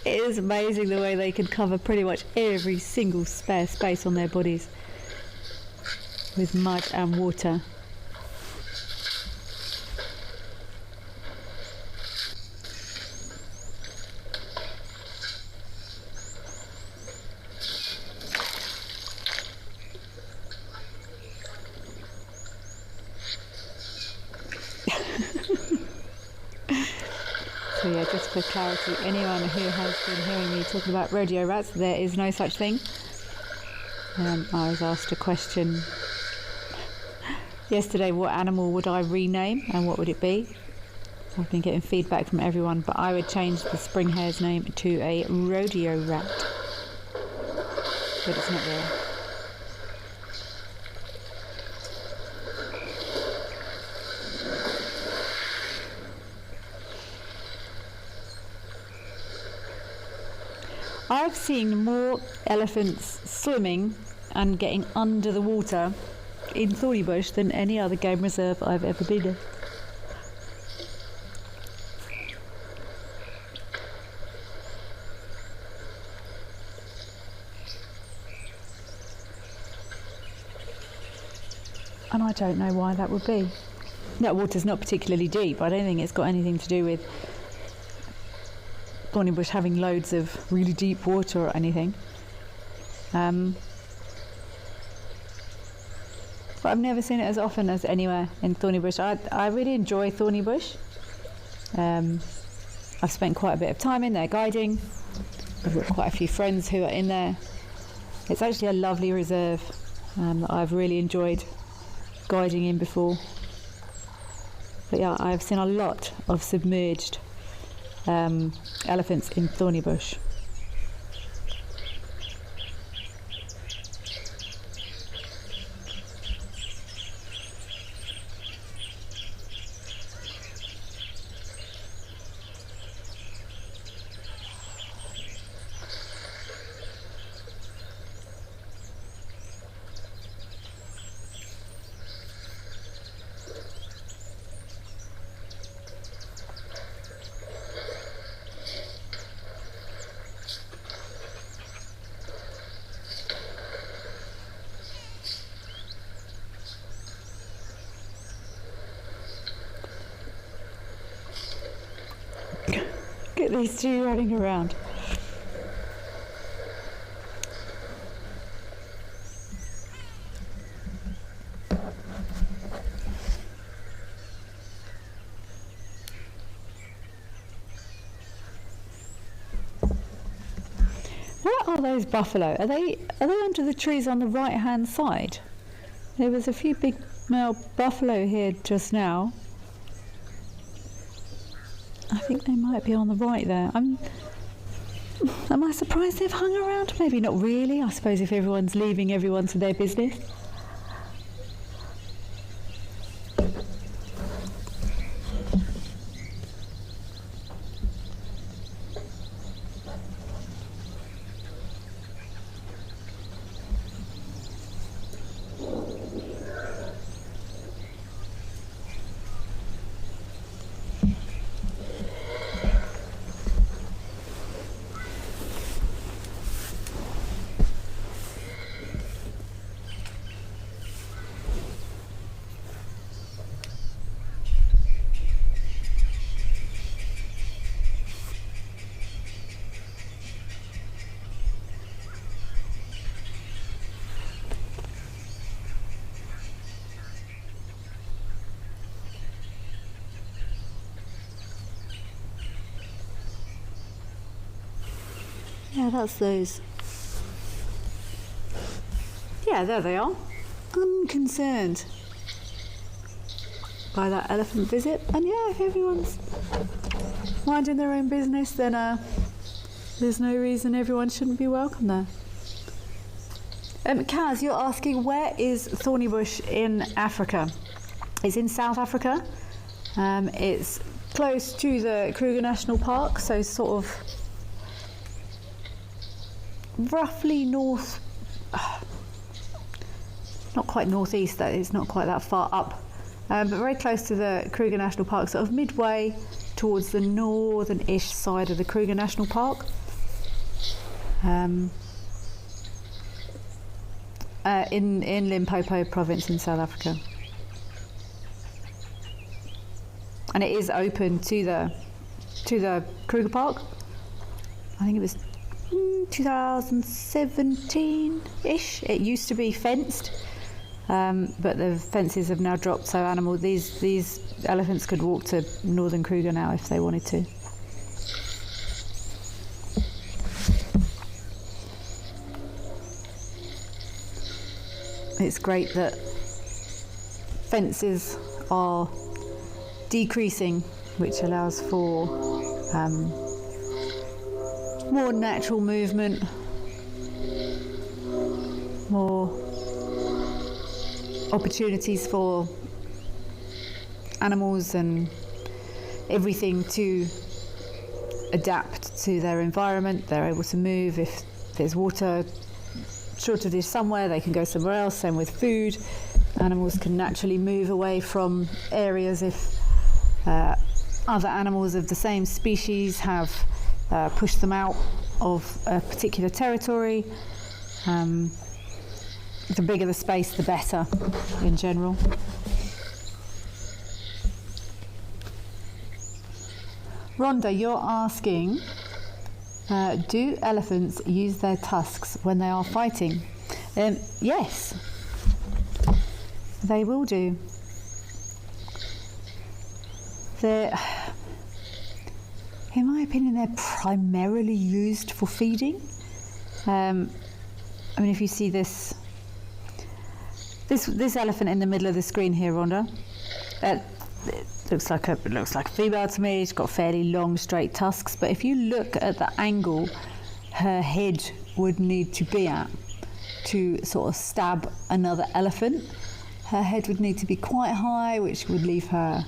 It is amazing the way they can cover pretty much every single spare space on their bodies with mud and water. So yeah, just for clarity, anyone who has been hearing me talking about rodeo rats, there is no such thing. I was asked a question yesterday, what animal would I rename and what would it be? I've been getting feedback from everyone, but I would change the spring hare's name to a rodeo rat. But it's not real. I've seen more elephants swimming and getting under the water in Thornybush than any other game reserve I've ever been in. And I don't know why that would be. That water's not particularly deep. I don't think it's got anything to do with Thornybush having loads of really deep water or anything. But I've never seen it as often as anywhere in Thornybush. I really enjoy Thornybush. I've spent quite a bit of time in there guiding. I've got quite a few friends who are in there. It's actually a lovely reserve that I've really enjoyed guiding in before. But yeah, I've seen a lot of submerged elephants in Thornybush. Get these two running around. What are those buffalo? Are they under the trees on the right hand side? There was a few big male buffalo here just now. I think they might be on the right there. Am I surprised they've hung around? Maybe not really. I suppose if everyone's leaving, everyone's to their business. Yeah, that's those. Yeah, there they are. Unconcerned by that elephant visit. And yeah, if everyone's minding their own business, then there's no reason everyone shouldn't be welcome there. Kaz, you're asking, where is Thornybush in Africa? It's in South Africa. It's close to the Kruger National Park, so sort of roughly north, not quite northeast though, it's not quite that far up, but very close to the Kruger National Park, sort of midway towards the northern-ish side of the Kruger National Park. In Limpopo province in South Africa. And it is open to the Kruger Park. I think it was 2017-ish. It used to be fenced, but the fences have now dropped, so these elephants could walk to Northern Kruger now if they wanted to. it's great that fences are decreasing, which allows for more natural movement, more opportunities for animals and everything to adapt to their environment. They're able to move. If there's water shortage somewhere, they can go somewhere else. Same with food. Animals can naturally move away from areas if other animals of the same species have pushed them out of a particular territory. The bigger the space, the better in general. Rhonda, you're asking, do elephants use their tusks when they are fighting? Yes, they will do. In my opinion, they're primarily used for feeding. I mean, if you see this elephant in the middle of the screen here, Rhonda, it looks like a female to me. She's got fairly long, straight tusks. But if you look at the angle her head would need to be at to sort of stab another elephant, her head would need to be quite high, which would leave her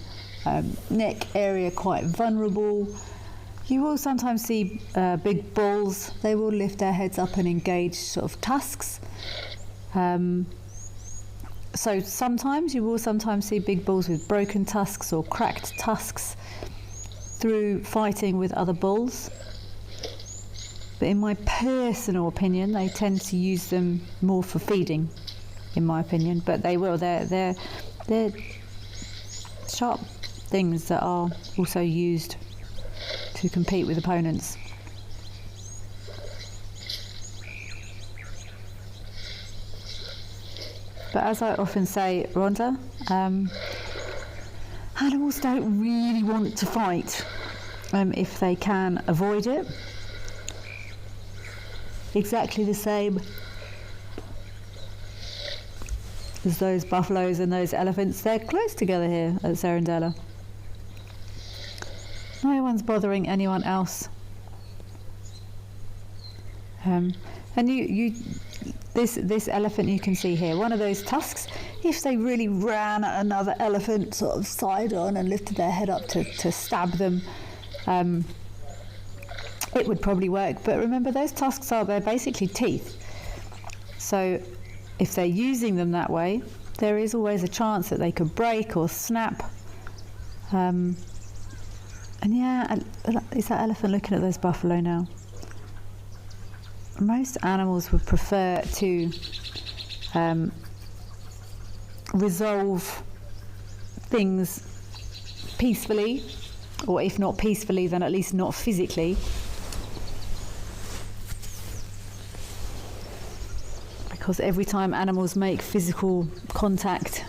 neck area quite vulnerable. You will sometimes see big bulls. They will lift their heads up and engage sort of tusks. So you will sometimes see big bulls with broken tusks or cracked tusks through fighting with other bulls. But in my personal opinion, they tend to use them more for feeding, in my opinion. But they will. They're sharp things that are also used to compete with opponents. But as I often say, Rhonda, animals don't really want to fight if they can avoid it. Exactly the same as those buffaloes and those elephants. They're close together here at Serendella. No one's bothering anyone else. And this elephant you can see here, one of those tusks, if they really ran at another elephant sort of side on and lifted their head up to stab them, it would probably work. But remember, those tusks they're basically teeth. So if they're using them that way, there is always a chance that they could break or snap. And yeah, is that elephant looking at those buffalo now? Most animals would prefer to resolve things peacefully, or if not peacefully, then at least not physically. Because every time animals make physical contact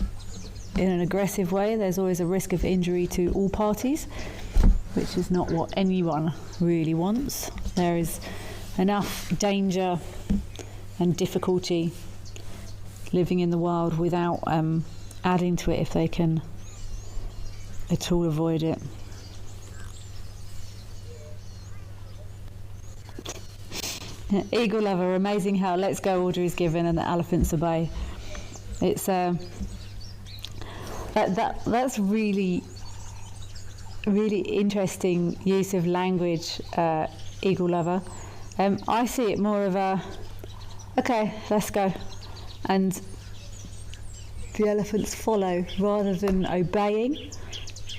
in an aggressive way, there's always a risk of injury to all parties, which is not what anyone really wants. There is enough danger and difficulty living in the wild without adding to it if they can at all avoid it. Eagle lover, amazing how let's go order is given and the elephants obey. It's that's really interesting use of language, Eagle lover. I see it more of a, okay, let's go, and the elephants follow rather than obeying.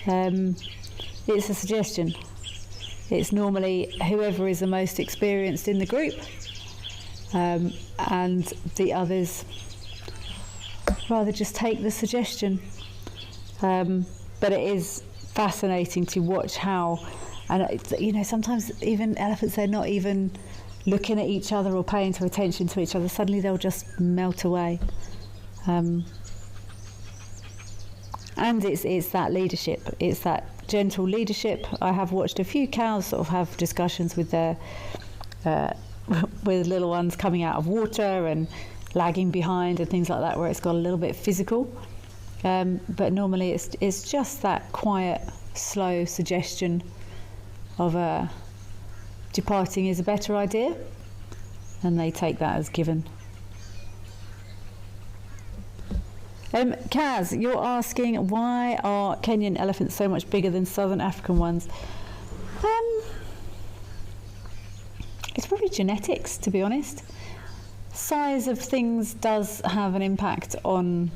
It's a suggestion. It's normally whoever is the most experienced in the group, and the others rather just take the suggestion. But it is fascinating to watch how, and sometimes even elephants, they're not even looking at each other or paying attention to each other. Suddenly they'll just melt away. And it's that leadership. It's that gentle leadership. I have watched a few cows sort of have discussions with their with little ones coming out of water, and lagging behind and things like that, where it's got a little bit physical. But normally it's just that quiet, slow suggestion of departing is a better idea, and they take that as given. Kaz, you're asking, why are Kenyan elephants so much bigger than Southern African ones? It's probably genetics, to be honest. Size of things does have an impact on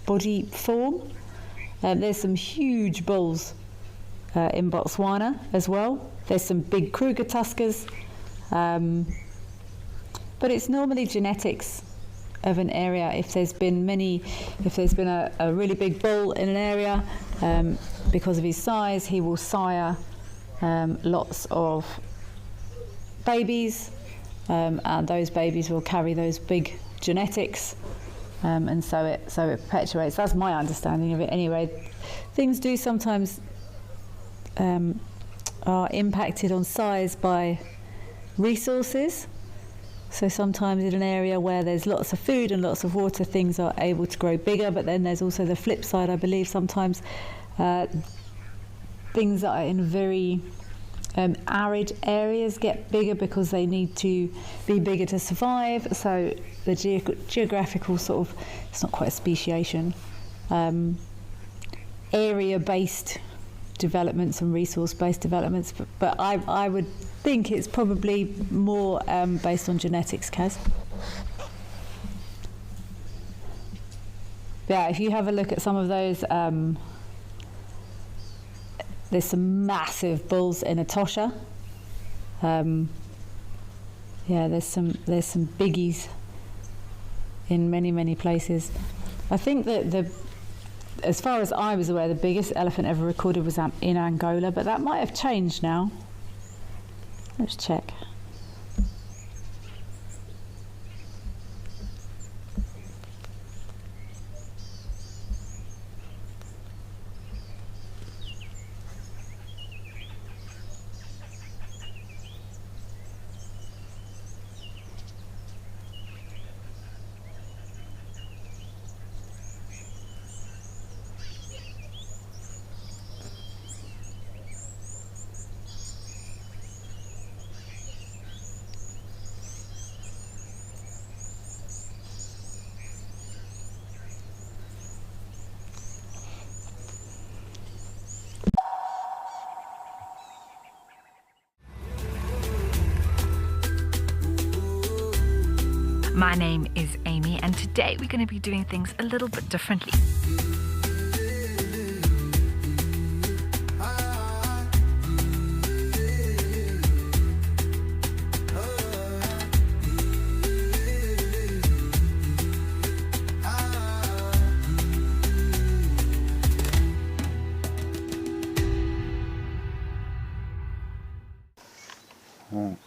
body form. There's some huge bulls in Botswana as well. There's some big Kruger tuskers, but it's normally genetics of an area. If there's been a really big bull in an area, because of his size, he will sire lots of babies, and those babies will carry those big genetics, and so it perpetuates. That's my understanding of it anyway. Things do sometimes are impacted on size by resources. So sometimes in an area where there's lots of food and lots of water, things are able to grow bigger, but then there's also the flip side, I believe. Sometimes things that are in very arid areas get bigger because they need to be bigger to survive. So the geographical sort of, it's not quite a speciation, area-based developments and resource-based developments, but I would think it's probably more based on genetics, Kaz. Yeah, if you have a look at some of those, there's some massive bulls in Etosha. Yeah, there's some biggies in many places. I think that as far as I was aware, the biggest elephant ever recorded was in Angola, but that might have changed now. Let's check. My name is Amy, and today we're going to be doing things a little bit differently.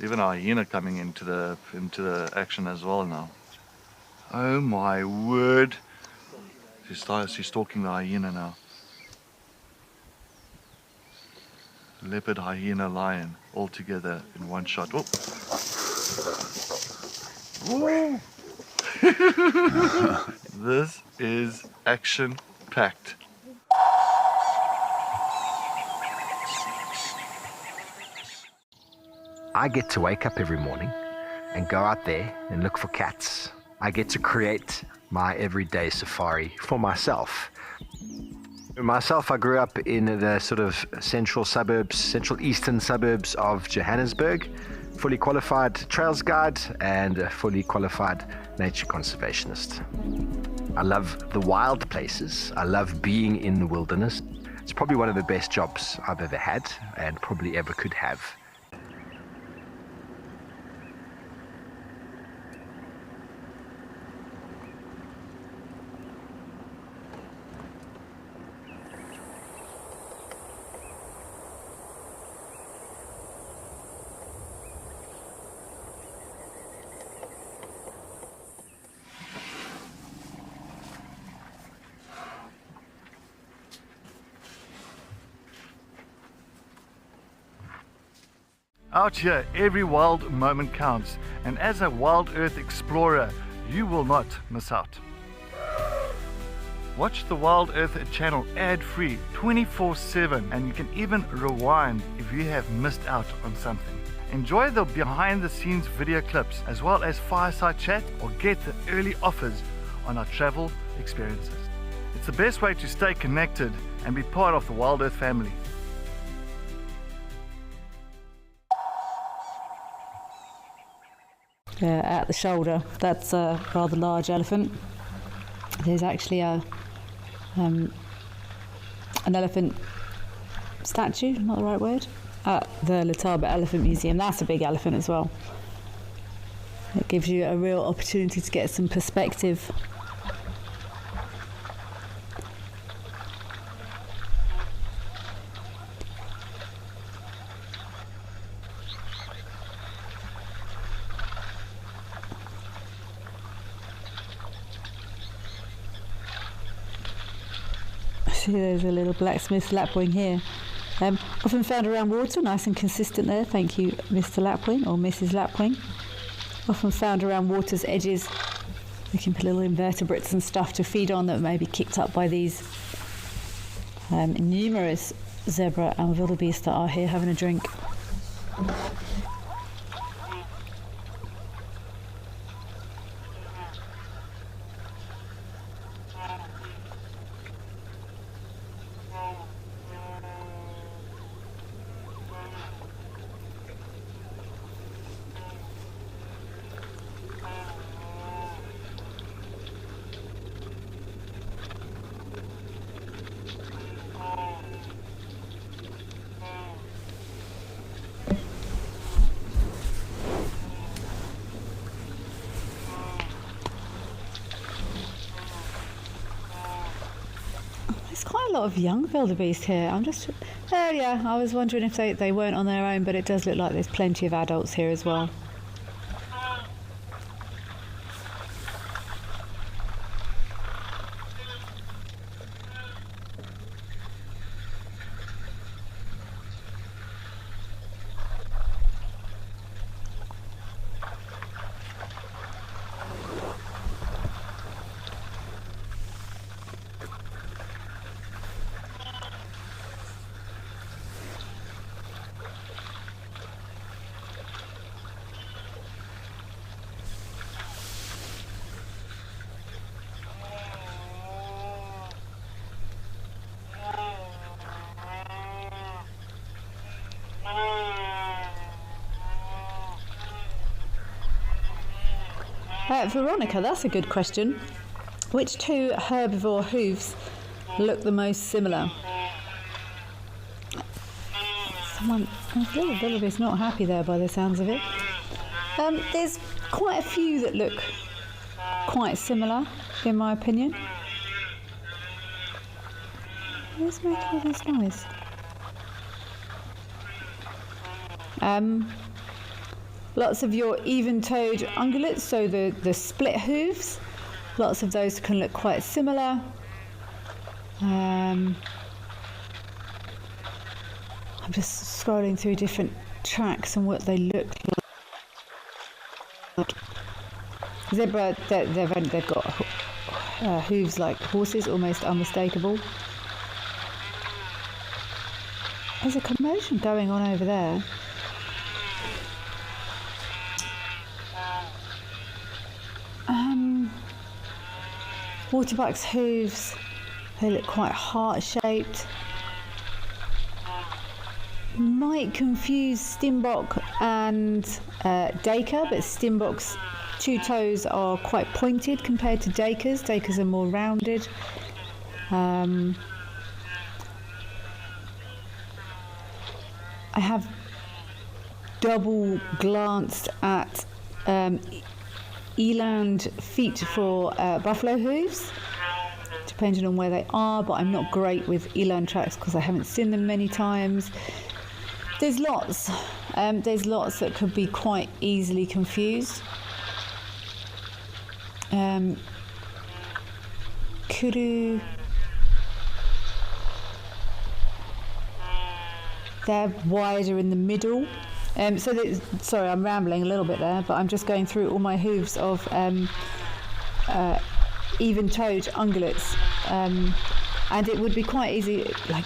Even a hyena coming into the action as well now. Oh my word! She's stalking the hyena now. Leopard, hyena, lion, all together in one shot. Oh. Whoa. This is action-packed. I get to wake up every morning and go out there and look for cats. I get to create my everyday safari for myself. I grew up in the sort of central eastern suburbs of Johannesburg, fully qualified trails guide and a fully qualified nature conservationist. I love the wild places. I love being in the wilderness. It's probably one of the best jobs I've ever had and probably ever could have. Out here, every wild moment counts, and as a wild earth explorer, you will not miss out. Watch the Wild Earth channel ad-free 24/7, and you can even rewind if you have missed out on something. Enjoy the behind-the-scenes video clips as well as fireside chat, or get the early offers on our travel experiences. It's the best way to stay connected and be part of the Wild Earth family. At the shoulder, that's a rather large elephant. There's actually an elephant statue, not the right word, at the Letaba Elephant Museum. That's a big elephant as well. It gives you a real opportunity to get some perspective. See, there's a little blacksmith's lapwing here. Often found around water, nice and consistent there. Thank you, Mr. Lapwing or Mrs. Lapwing. Often found around water's edges, looking for little invertebrates and stuff to feed on that may be kicked up by these numerous zebra and wildebeest that are here having a drink. Quite a lot of young wildebeest here. I was wondering if they weren't on their own, but it does look like there's plenty of adults here as well. Veronica, that's a good question. Which two herbivore hooves look the most similar? A little bit not happy there by the sounds of it. There's quite a few that look quite similar, in my opinion. Who's making all this noise? Lots of your even-toed ungulates, so the split hooves, lots of those can look quite similar. I'm just scrolling through different tracks and what they look like. Zebra, they've got hooves like horses, almost unmistakable. There's a commotion going on over there. Waterbuck's hooves, they look quite heart-shaped. Might confuse Stimbock and Dacre, but Stimbock's two toes are quite pointed compared to Dacre's. Dacre's are more rounded. I have double glanced at eland feet for buffalo hooves, depending on where they are, but I'm not great with eland tracks because I haven't seen them many times. There's lots that could be quite easily confused. Kudu, they're wider in the middle Sorry, I'm rambling a little bit there, but I'm just going through all my hooves of even-toed ungulates, and it would be quite easy. Like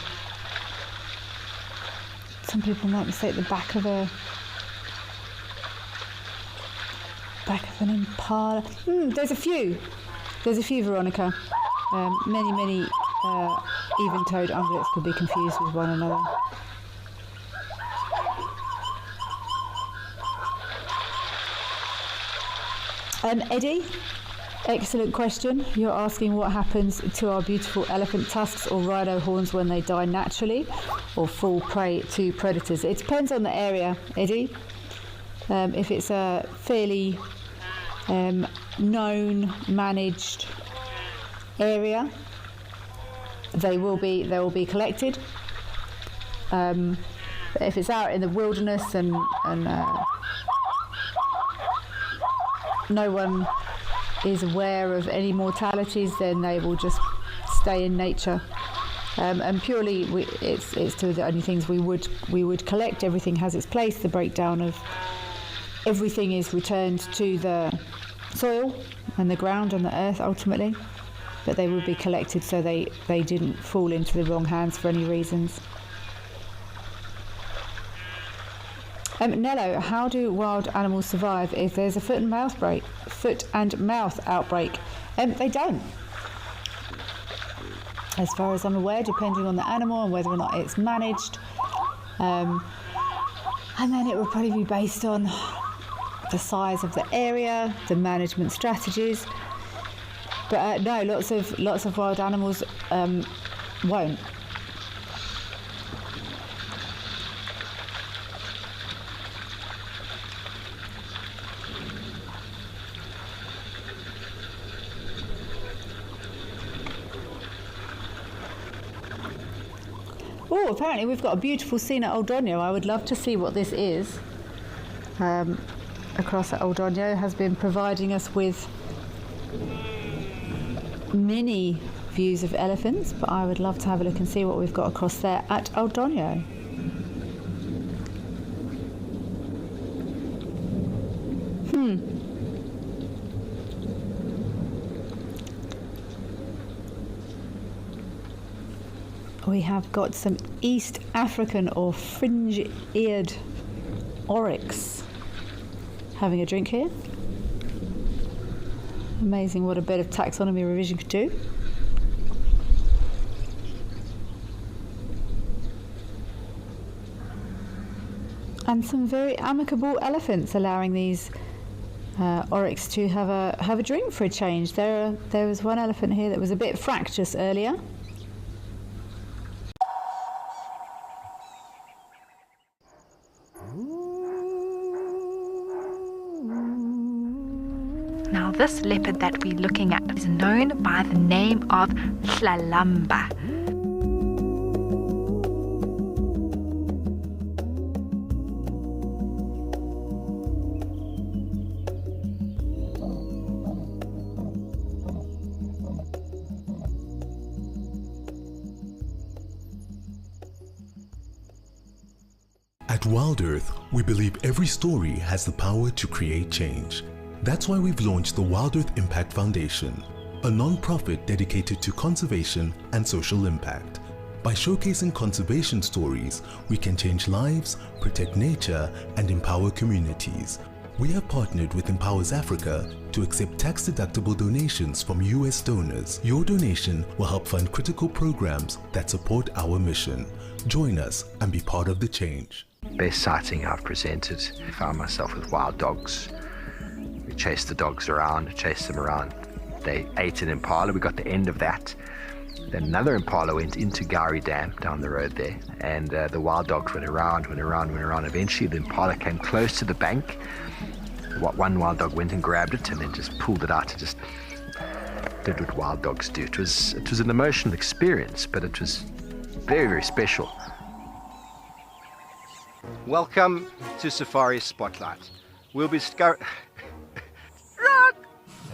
some people might mistake the back of an impala. There's a few, Veronica. Many even-toed ungulates could be confused with one another. Eddie, excellent question. You're asking what happens to our beautiful elephant tusks or rhino horns when they die naturally or fall prey to predators. It depends on the area, Eddie. If it's a fairly known, managed area, they will be collected. But if it's out in the wilderness and no one is aware of any mortalities, then they will just stay in nature. And purely, it's two of the only things we would collect. Everything has its place. The breakdown of everything is returned to the soil and the ground and the earth ultimately, but they would be collected so they didn't fall into the wrong hands for any reasons. Nello, how do wild animals survive if there's a foot and mouth outbreak? They don't. As far as I'm aware, depending on the animal and whether or not it's managed. And then it would probably be based on the size of the area, the management strategies. But no, lots of wild animals won't. Oh, apparently we've got a beautiful scene at Oldonio. I would love to see what this is. Across at Oldonio has been providing us with many views of elephants, but I would love to have a look and see what we've got across there at Oldonio. We have got some East African or fringe-eared oryx having a drink here. Amazing what a bit of taxonomy revision could do. And some very amicable elephants allowing these oryx to have a drink for a change. There was one elephant here that was a bit fractious earlier. Now this leopard that we're looking at is known by the name of Hlalamba. At Wild Earth, we believe every story has the power to create change. That's why we've launched the Wild Earth Impact Foundation, a non-profit dedicated to conservation and social impact. By showcasing conservation stories, we can change lives, protect nature, and empower communities. We have partnered with Empowers Africa to accept tax-deductible donations from US donors. Your donation will help fund critical programs that support our mission. Join us and be part of the change. Best sighting I've presented, I found myself with wild dogs. We chased the dogs around, chased them around. They ate an impala, we got the end of that. Then another impala went into Gowrie Dam down the road there, and the wild dogs went around. Eventually the impala came close to the bank. One wild dog went and grabbed it and then just pulled it out and just did what wild dogs do. It was an emotional experience, but it was very, very special. Welcome to Safari Spotlight. We'll be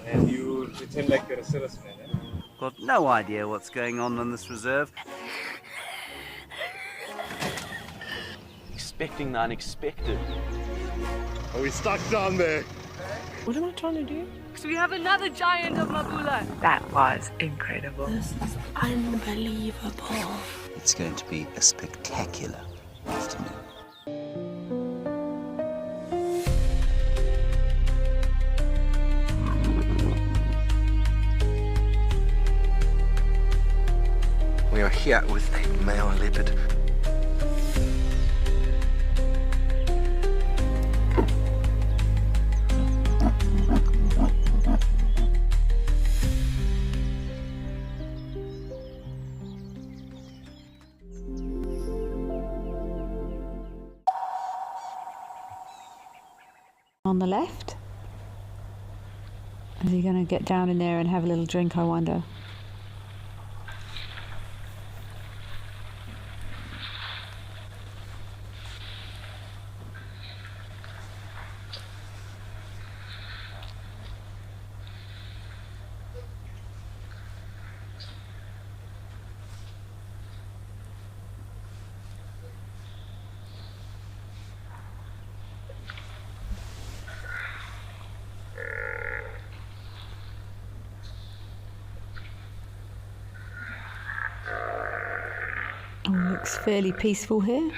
And you pretend like you're a salesman, eh? Got no idea what's going on this reserve. He's expecting the unexpected. Are we stuck down there? What am I trying to do? So we have another giant of Mabula. That was incredible. This is unbelievable. It's going to be a spectacular afternoon. We are here with a male leopard. On the left? Is he going to get down in there and have a little drink, I wonder? Oh, looks fairly peaceful here.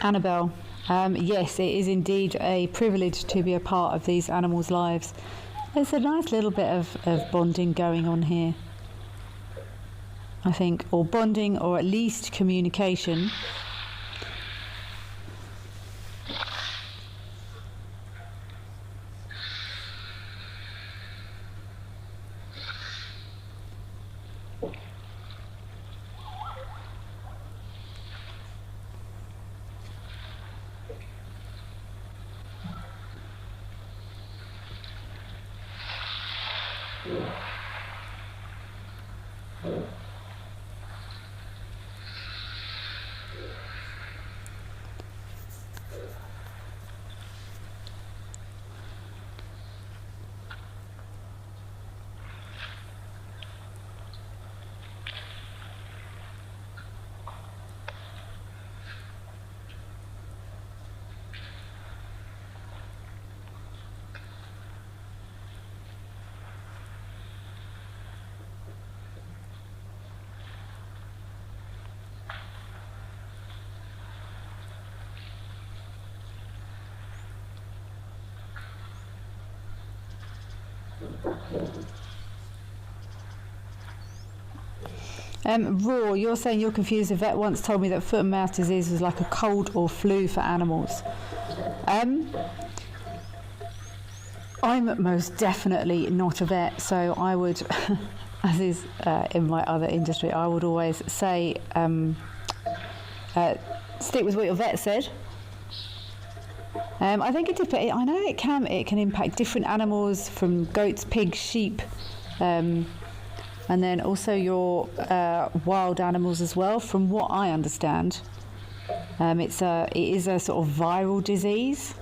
Annabelle, yes, it is indeed a privilege to be a part of these animals' lives. There's a nice little bit of bonding going on here, I think, or bonding, or at least communication. Raw, you're saying you're confused. A vet once told me that foot and mouth disease was like a cold or flu for animals. I'm most definitely not a vet, so I would, as is in my other industry, I would always say stick with what your vet said. I think it depends. I know it can impact different animals, from goats, pigs, sheep, and then also your wild animals as well. From what I understand, it is a sort of viral disease.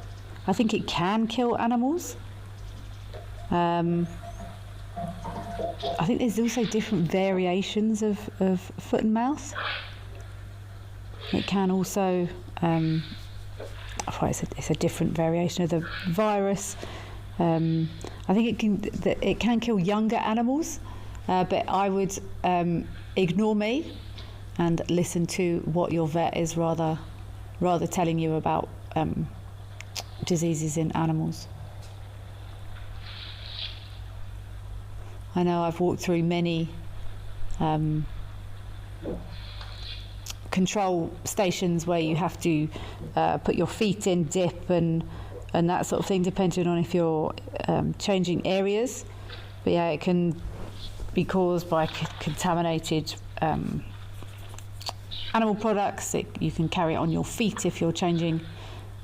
I think it can kill animals. I think there's also different variations of foot and mouth. It can also, it's a different variation of the virus. I think it can kill younger animals, but I would ignore me and listen to what your vet is rather telling you about diseases in animals. I know I've walked through many control stations where you have to put your feet in, dip and that sort of thing, depending on if you're changing areas. But yeah, it can be caused by contaminated animal products. You can carry it on your feet if you're changing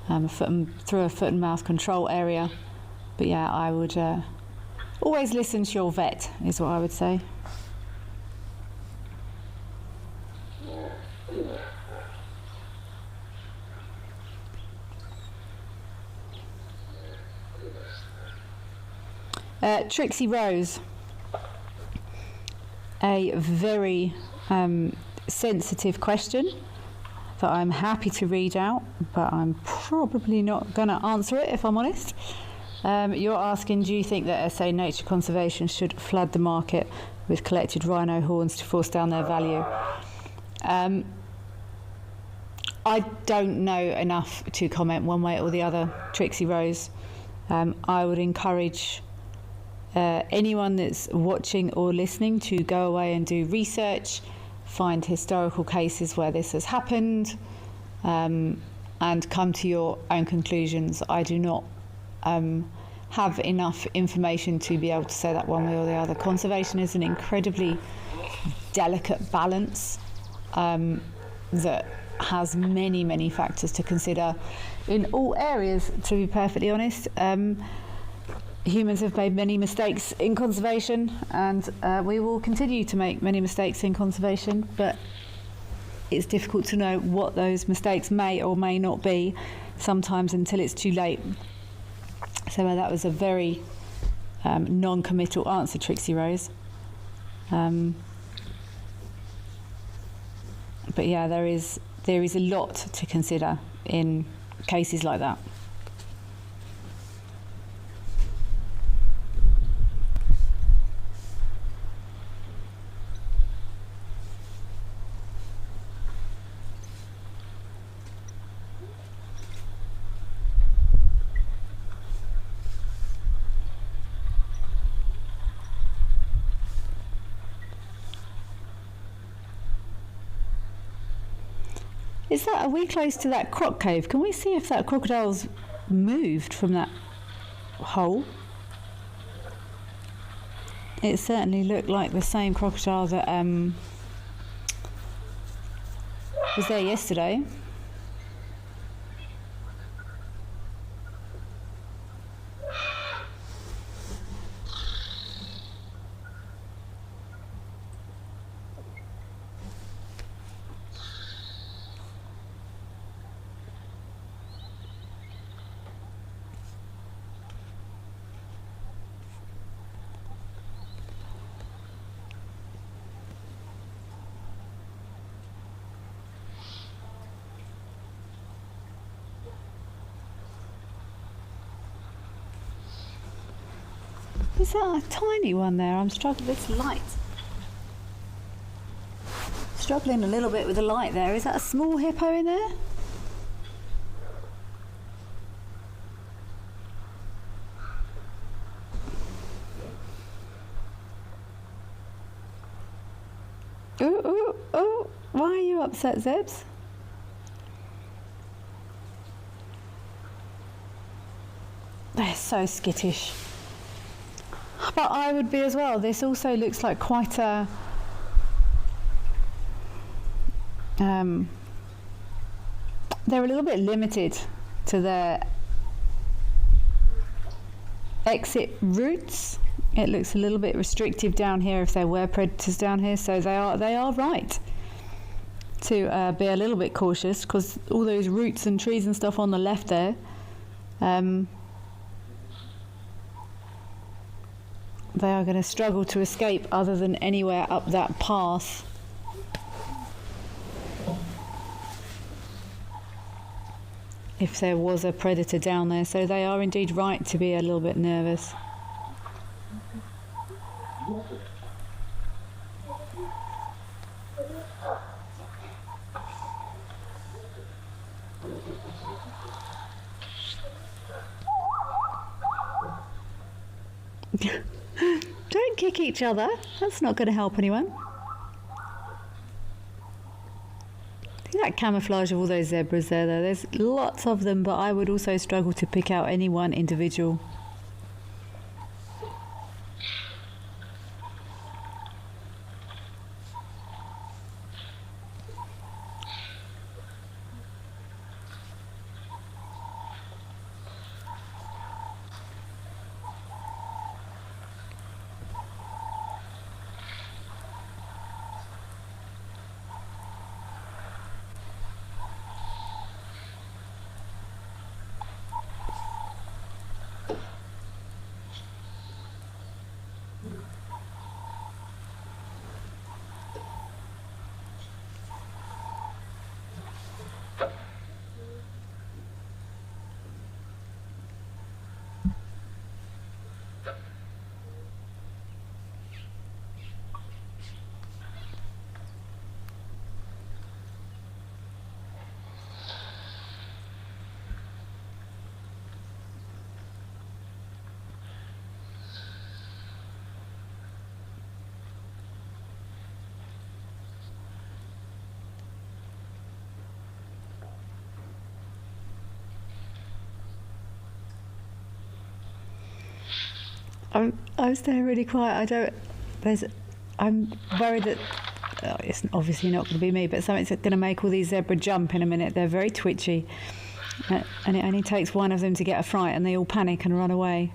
through a foot and mouth control area. But yeah, I would always listen to your vet, is what I would say. Trixie Rose. A very sensitive question that I'm happy to read out, but I'm probably not going to answer it if I'm honest. You're asking, do you think that SA Nature Conservation should flood the market with collected rhino horns to force down their value? I don't know enough to comment one way or the other, Trixie Rose. I would encourage anyone that's watching or listening to go away and do research, find historical cases where this has happened, and come to your own conclusions. I do not have enough information to be able to say that one way or the other. Conservation is an incredibly delicate balance that has many, many factors to consider in all areas, to be perfectly honest. Humans have made many mistakes in conservation, and we will continue to make many mistakes in conservation, but it's difficult to know what those mistakes may or may not be sometimes until it's too late. So that was a very non-committal answer, Trixie Rose. But yeah, there is a lot to consider in cases like that. Are we close to that croc cave? Can we see if that crocodile's moved from that hole? It certainly looked like the same crocodile that was there yesterday. Is that a tiny one there? I'm struggling with this light. Struggling a little bit with the light there. Is that a small hippo in there? Ooh, ooh, ooh. Why are you upset, Zebs? They're so skittish. But I would be as well. This also looks like quite a they're a little bit limited to their exit routes. It looks a little bit restrictive down here if there were predators down here, so they are right to be a little bit cautious, because all those roots and trees and stuff on the left there, they are going to struggle to escape other than anywhere up that path. If there was a predator down there, so they are indeed right to be a little bit nervous. Don't kick each other. That's not going to help anyone. See that camouflage of all those zebras there, though? There's lots of them, but I would also struggle to pick out any one individual. I'm staying really quiet. I'm worried that it's obviously not going to be me, but something's going to make all these zebra jump in a minute. They're very twitchy, and it only takes one of them to get a fright, and they all panic and run away.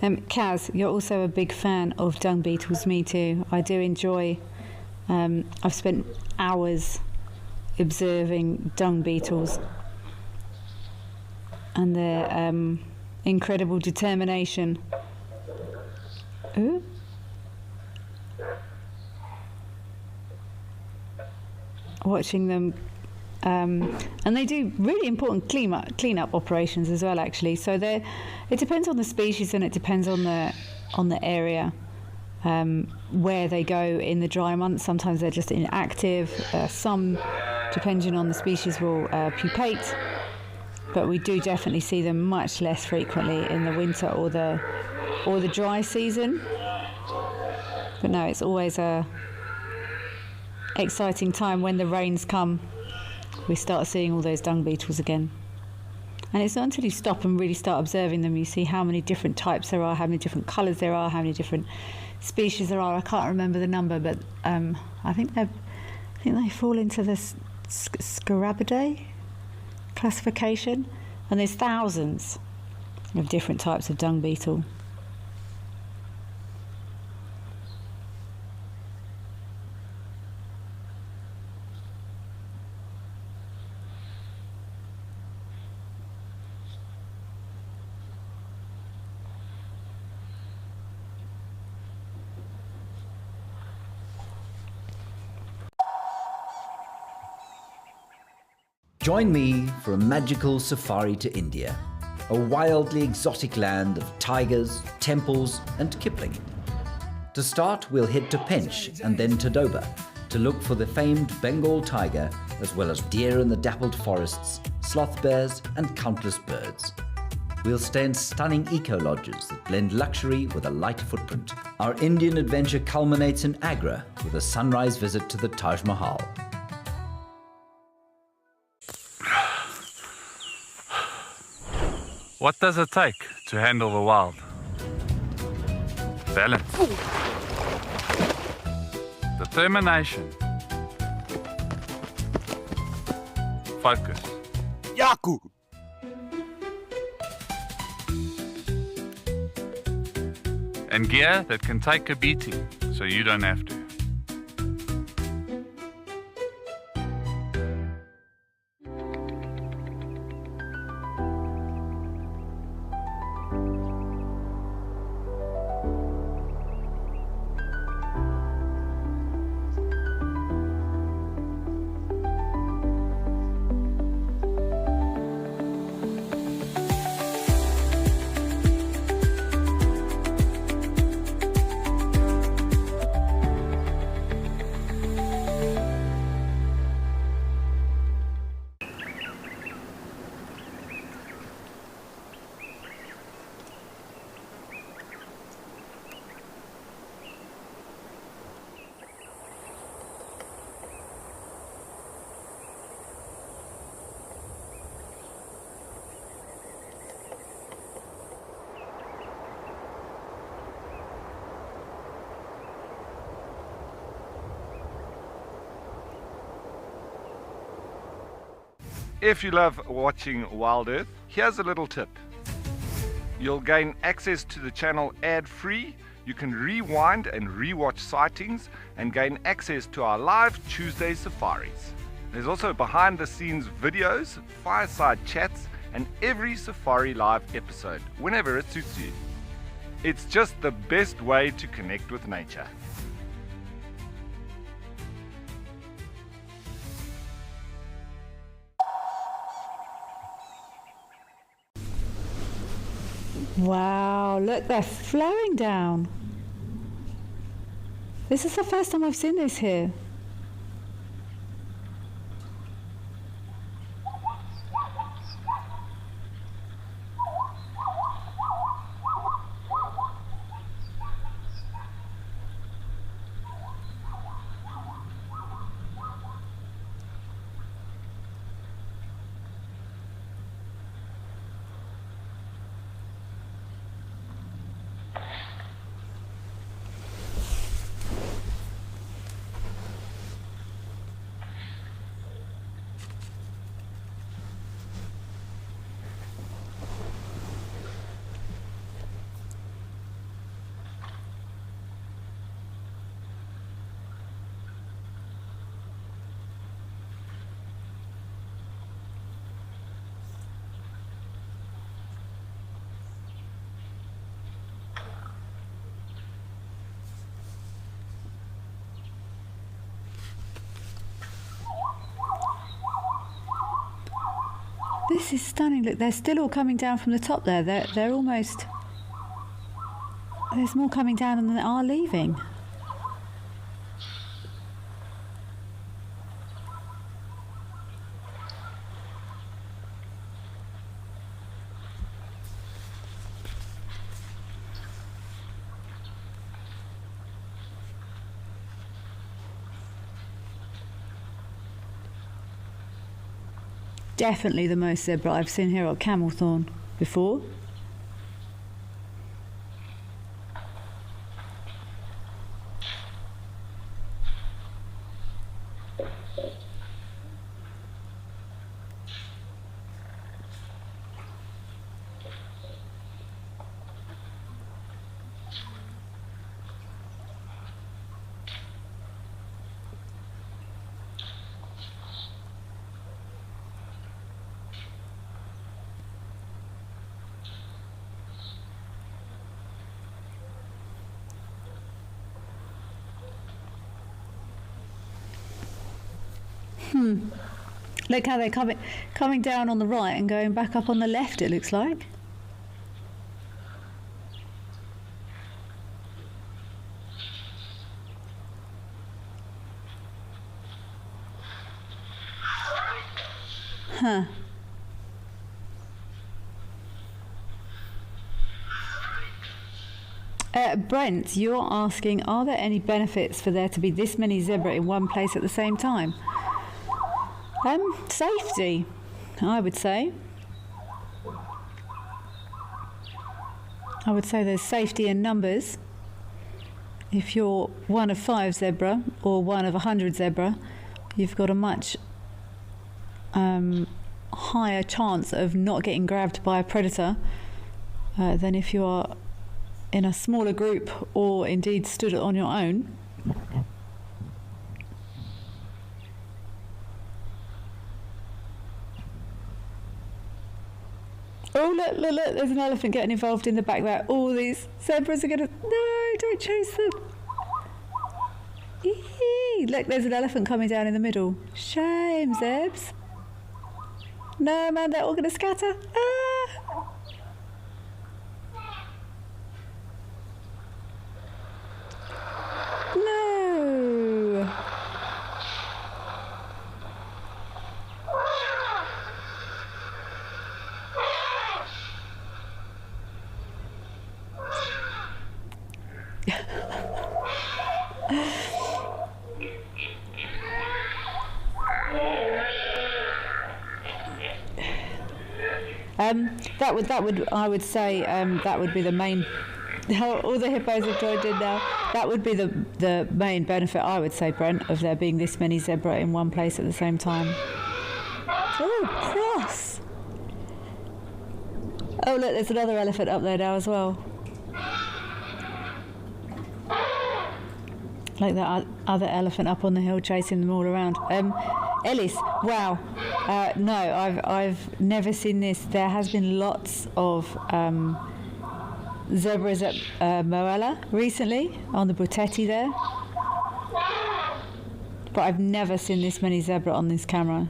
Kaz, you're also a big fan of dung beetles. Me too. I do enjoy. I've spent hours observing dung beetles and their incredible determination. Ooh. Watching them. And they do really important clean-up operations as well, actually. So it depends on the species and it depends on the area where they go in the dry months. Sometimes they're just inactive. Some, depending on the species, will pupate. But we do definitely see them much less frequently in the winter or the dry season. But no, it's always a exciting time when the rains come. We start seeing all those dung beetles again. And it's not until you stop and really start observing them, you see how many different types there are, how many different colours there are, how many different species there are. I can't remember the number, but I think they fall into the Scarabidae classification. And there's thousands of different types of dung beetle. Join me for a magical safari to India, a wildly exotic land of tigers, temples and Kipling. To start, we'll head to Pench and then to Doba to look for the famed Bengal tiger, as well as deer in the dappled forests, sloth bears and countless birds. We'll stay in stunning eco-lodges that blend luxury with a light footprint. Our Indian adventure culminates in Agra with a sunrise visit to the Taj Mahal. What does it take to handle the wild? Balance. Determination. Focus. Yaku! And gear that can take a beating so you don't have to. If you love watching Wild Earth, here's a little tip. You'll gain access to the channel ad-free. You can rewind and rewatch sightings and gain access to our live Tuesday safaris. There's also behind-the-scenes videos, fireside chats, and every safari live episode, whenever it suits you. It's just the best way to connect with nature. Wow, look, they're flowing down. This is the first time I've seen this here. This is stunning. Look, they're still all coming down from the top there. They're almost... There's more coming down than there are leaving. Definitely the most zebra I've seen here at Camelthorne before. Look how they're coming down on the right and going back up on the left, it looks like. Huh. Brent, you're asking, are there any benefits for there to be this many zebra in one place at the same time? Safety, I would say. I would say there's safety in numbers. If you're one of 5 zebra or one of 100 zebra, you've got a much higher chance of not getting grabbed by a predator than if you are in a smaller group or indeed stood on your own. Oh, look, there's an elephant getting involved in the back there. All these zebras are going to... No, don't chase them. Eee. Look, there's an elephant coming down in the middle. Shame, zebs. No, man, they're all going to scatter. Ah! No. That would I would say that would be the main. All the hippos have joined in now. That would be the main benefit, I would say, Brent, of there being this many zebra in one place at the same time. Oh, cross! Oh, look, there's another elephant up there now as well. Like that other elephant up on the hill chasing them all around. Ellis, wow. No, I've never seen this. There has been lots of zebras at Moella recently, on the Brutetti there. But I've never seen this many zebra on this camera.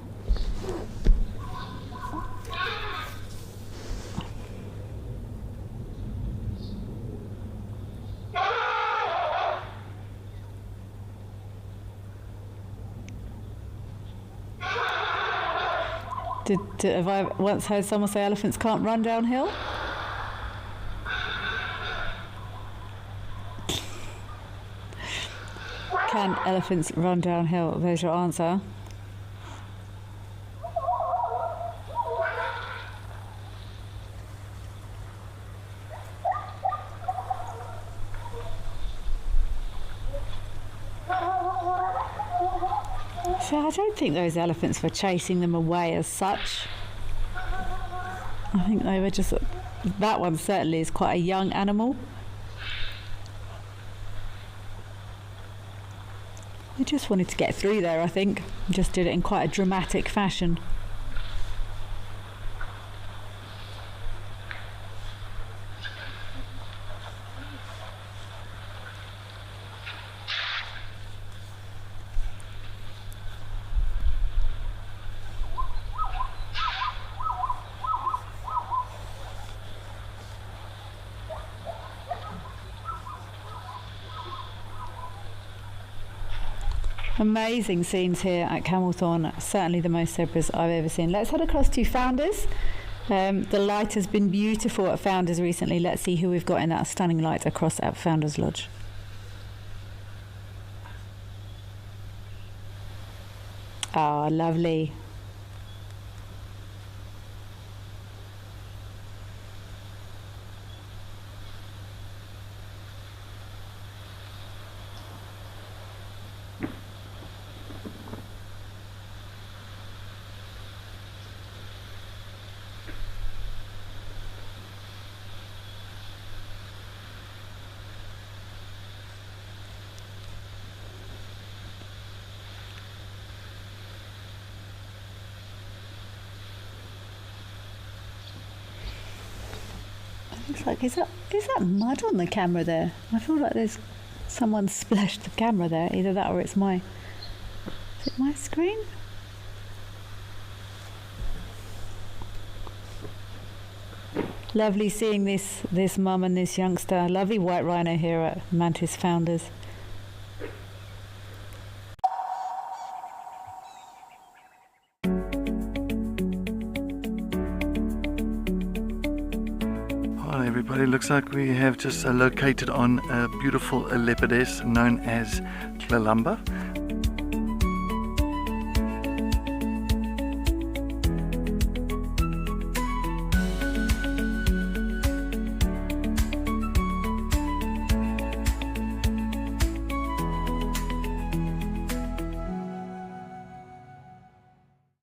Have I once heard someone say elephants can't run downhill? Can elephants run downhill? There's your answer. So I don't think those elephants were chasing them away as such. I think they were just... That one certainly is quite a young animal. They just wanted to get through there, I think. Just did it in quite a dramatic fashion. Amazing scenes here at Camelthorne, certainly the most zebras I've ever seen. Let's head across to Founders. The light has been beautiful at Founders recently. Let's see who we've got in that stunning light across at Founders Lodge. Ah, lovely. Looks like, is that mud on the camera there? I feel like there's someone splashed the camera there. Either that or is it my screen? Lovely seeing this mum and this youngster. Lovely white rhino here at Mantis Founders. Hi everybody, looks like we have just located on a beautiful leopardess known as Tlalamba.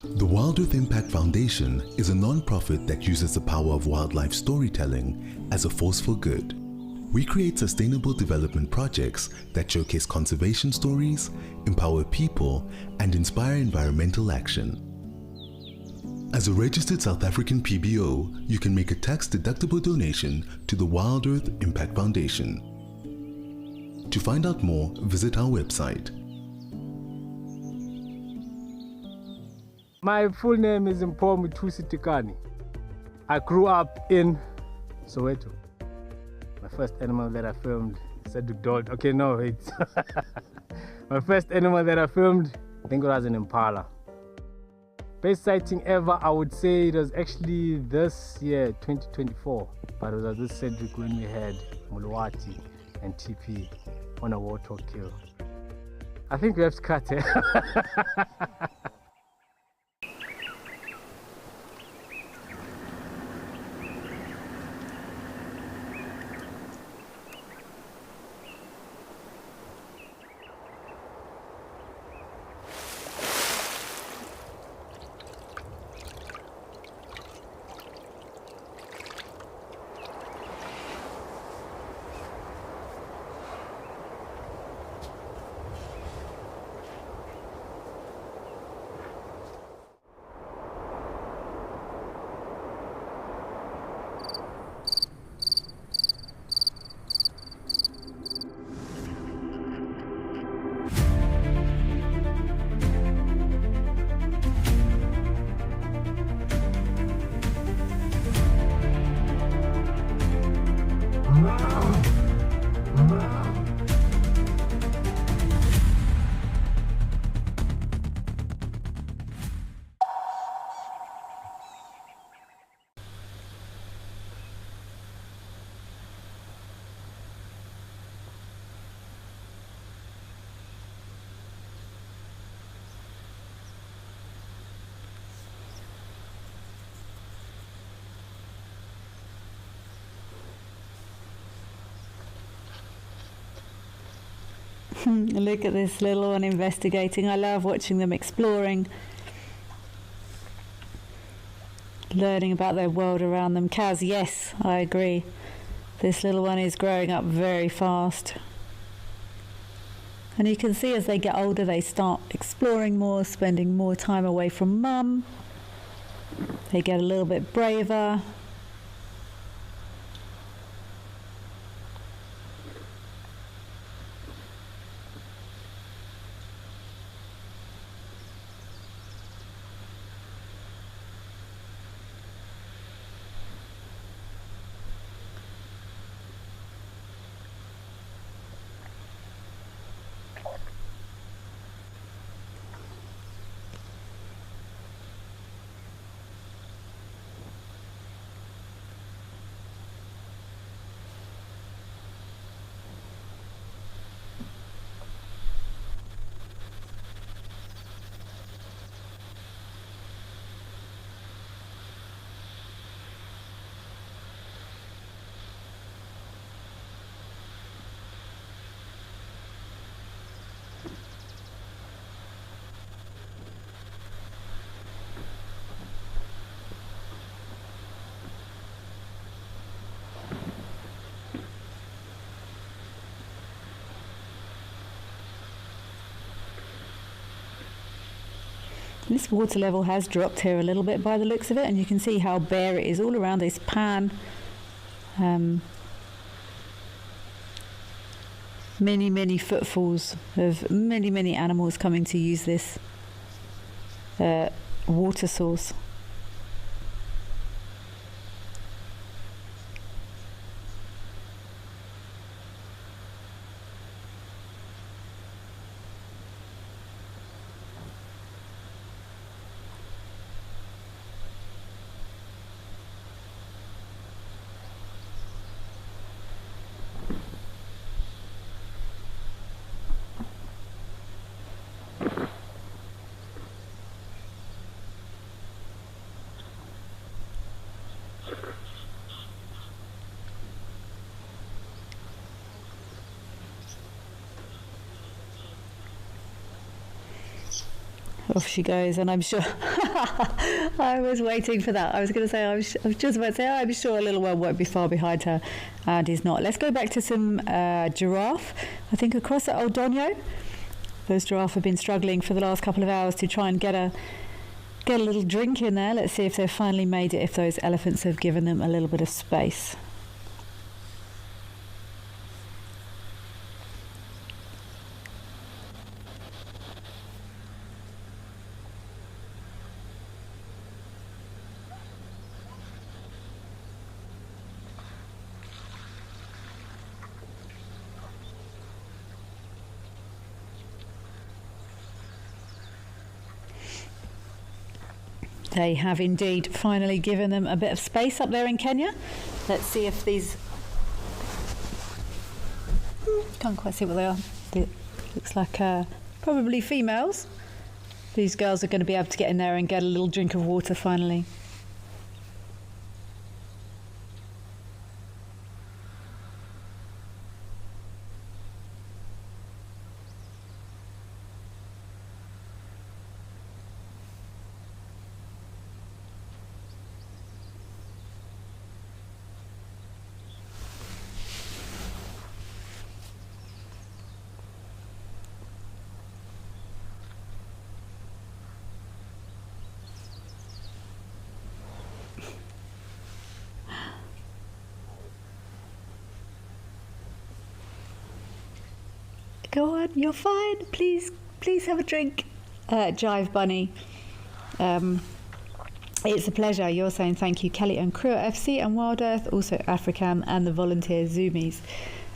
The Wild Earth Impact Foundation is a non-profit that uses the power of wildlife storytelling as a force for good. We create sustainable development projects that showcase conservation stories, empower people, and inspire environmental action. As a registered South African PBO, you can make a tax-deductible donation to the Wild Earth Impact Foundation. To find out more, visit our website. My full name is Mpho Tikani. I grew up in Soweto. My first animal that I filmed said to dog. Okay, no, it's my first animal that I filmed, I think it was an impala. Best sighting ever, I would say it was actually this year, 2024. But it was this Cedric when we had Muluwati and TP on a warthog kill. I think we have to cut it. Look at this little one investigating. I love watching them exploring, learning about their world around them. Kaz, yes, I agree. This little one is growing up very fast. And you can see as they get older, they start exploring more, spending more time away from mum. They get a little bit braver. This water level has dropped here a little bit by the looks of it, and you can see how bare it is all around this pan. Many footfalls of many animals coming to use this water source. Off she goes, and I'm sure I was waiting for that. I was going to say, I was just about to say, I'm sure a little one won't be far behind her, and he's not. Let's go back to some giraffe. I think across at Old Donyo, those giraffe have been struggling for the last couple of hours to try and get a little drink in there. Let's see if they've finally made it, if those elephants have given them a little bit of space. They have indeed finally given them a bit of space up there in Kenya. Let's see if these... Can't quite see what they are. It looks like probably females. These girls are going to be able to get in there and get a little drink of water finally. Go on, you're fine. Please have a drink. Jive Bunny. It's a pleasure. You're saying thank you, Kelly and crew at FC and Wild Earth, also Africam and the volunteer Zoomies.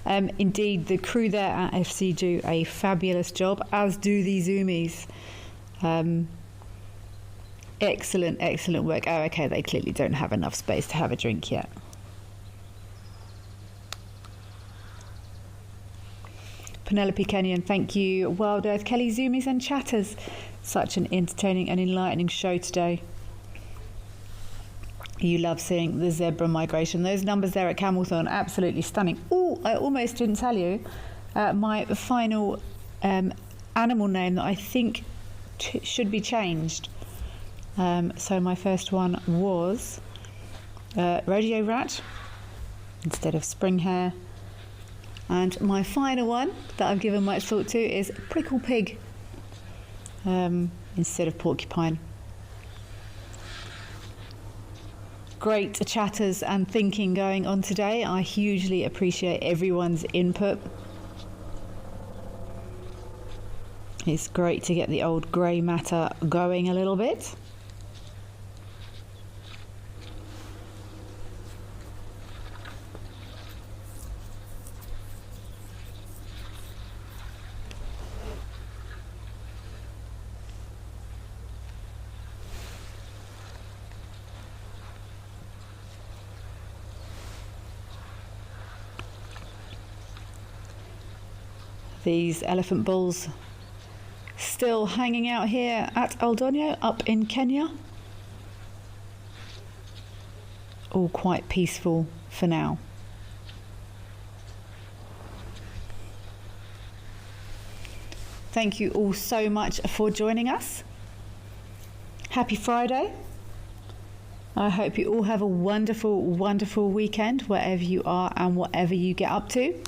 Indeed, the crew there at FC do a fabulous job, as do the Zoomies. Excellent work. Oh, okay, they clearly don't have enough space to have a drink yet. Penelope Kenyon, thank you. Wild Earth, Kelly, Zoomies and Chatters. Such an entertaining and enlightening show today. You love seeing the zebra migration. Those numbers there at Camelthorne, absolutely stunning. Oh, I almost didn't tell you my final animal name that I think should be changed. So my first one was rodeo rat instead of spring hare. And my final one that I've given much thought to is prickle pig instead of porcupine. Great chatters and thinking going on today. I hugely appreciate everyone's input. It's great to get the old grey matter going a little bit. These elephant bulls still hanging out here at Old Donyo up in Kenya. All quite peaceful for now. Thank you all so much for joining us. Happy Friday. I hope you all have a wonderful, wonderful weekend wherever you are and whatever you get up to.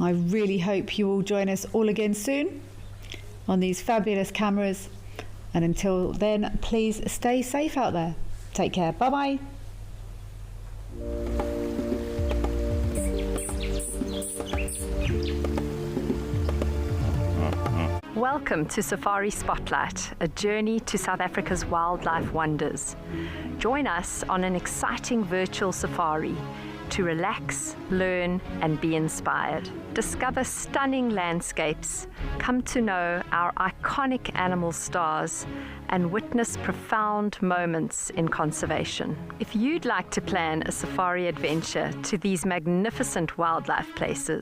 I really hope you will join us all again soon on these fabulous cameras. And until then, please stay safe out there. Take care. Bye-bye. Welcome to Safari Spotlight, a journey to South Africa's wildlife wonders. Join us on an exciting virtual safari to relax, learn, and be inspired. Discover stunning landscapes, come to know our iconic animal stars, and witness profound moments in conservation. If you'd like to plan a safari adventure to these magnificent wildlife places,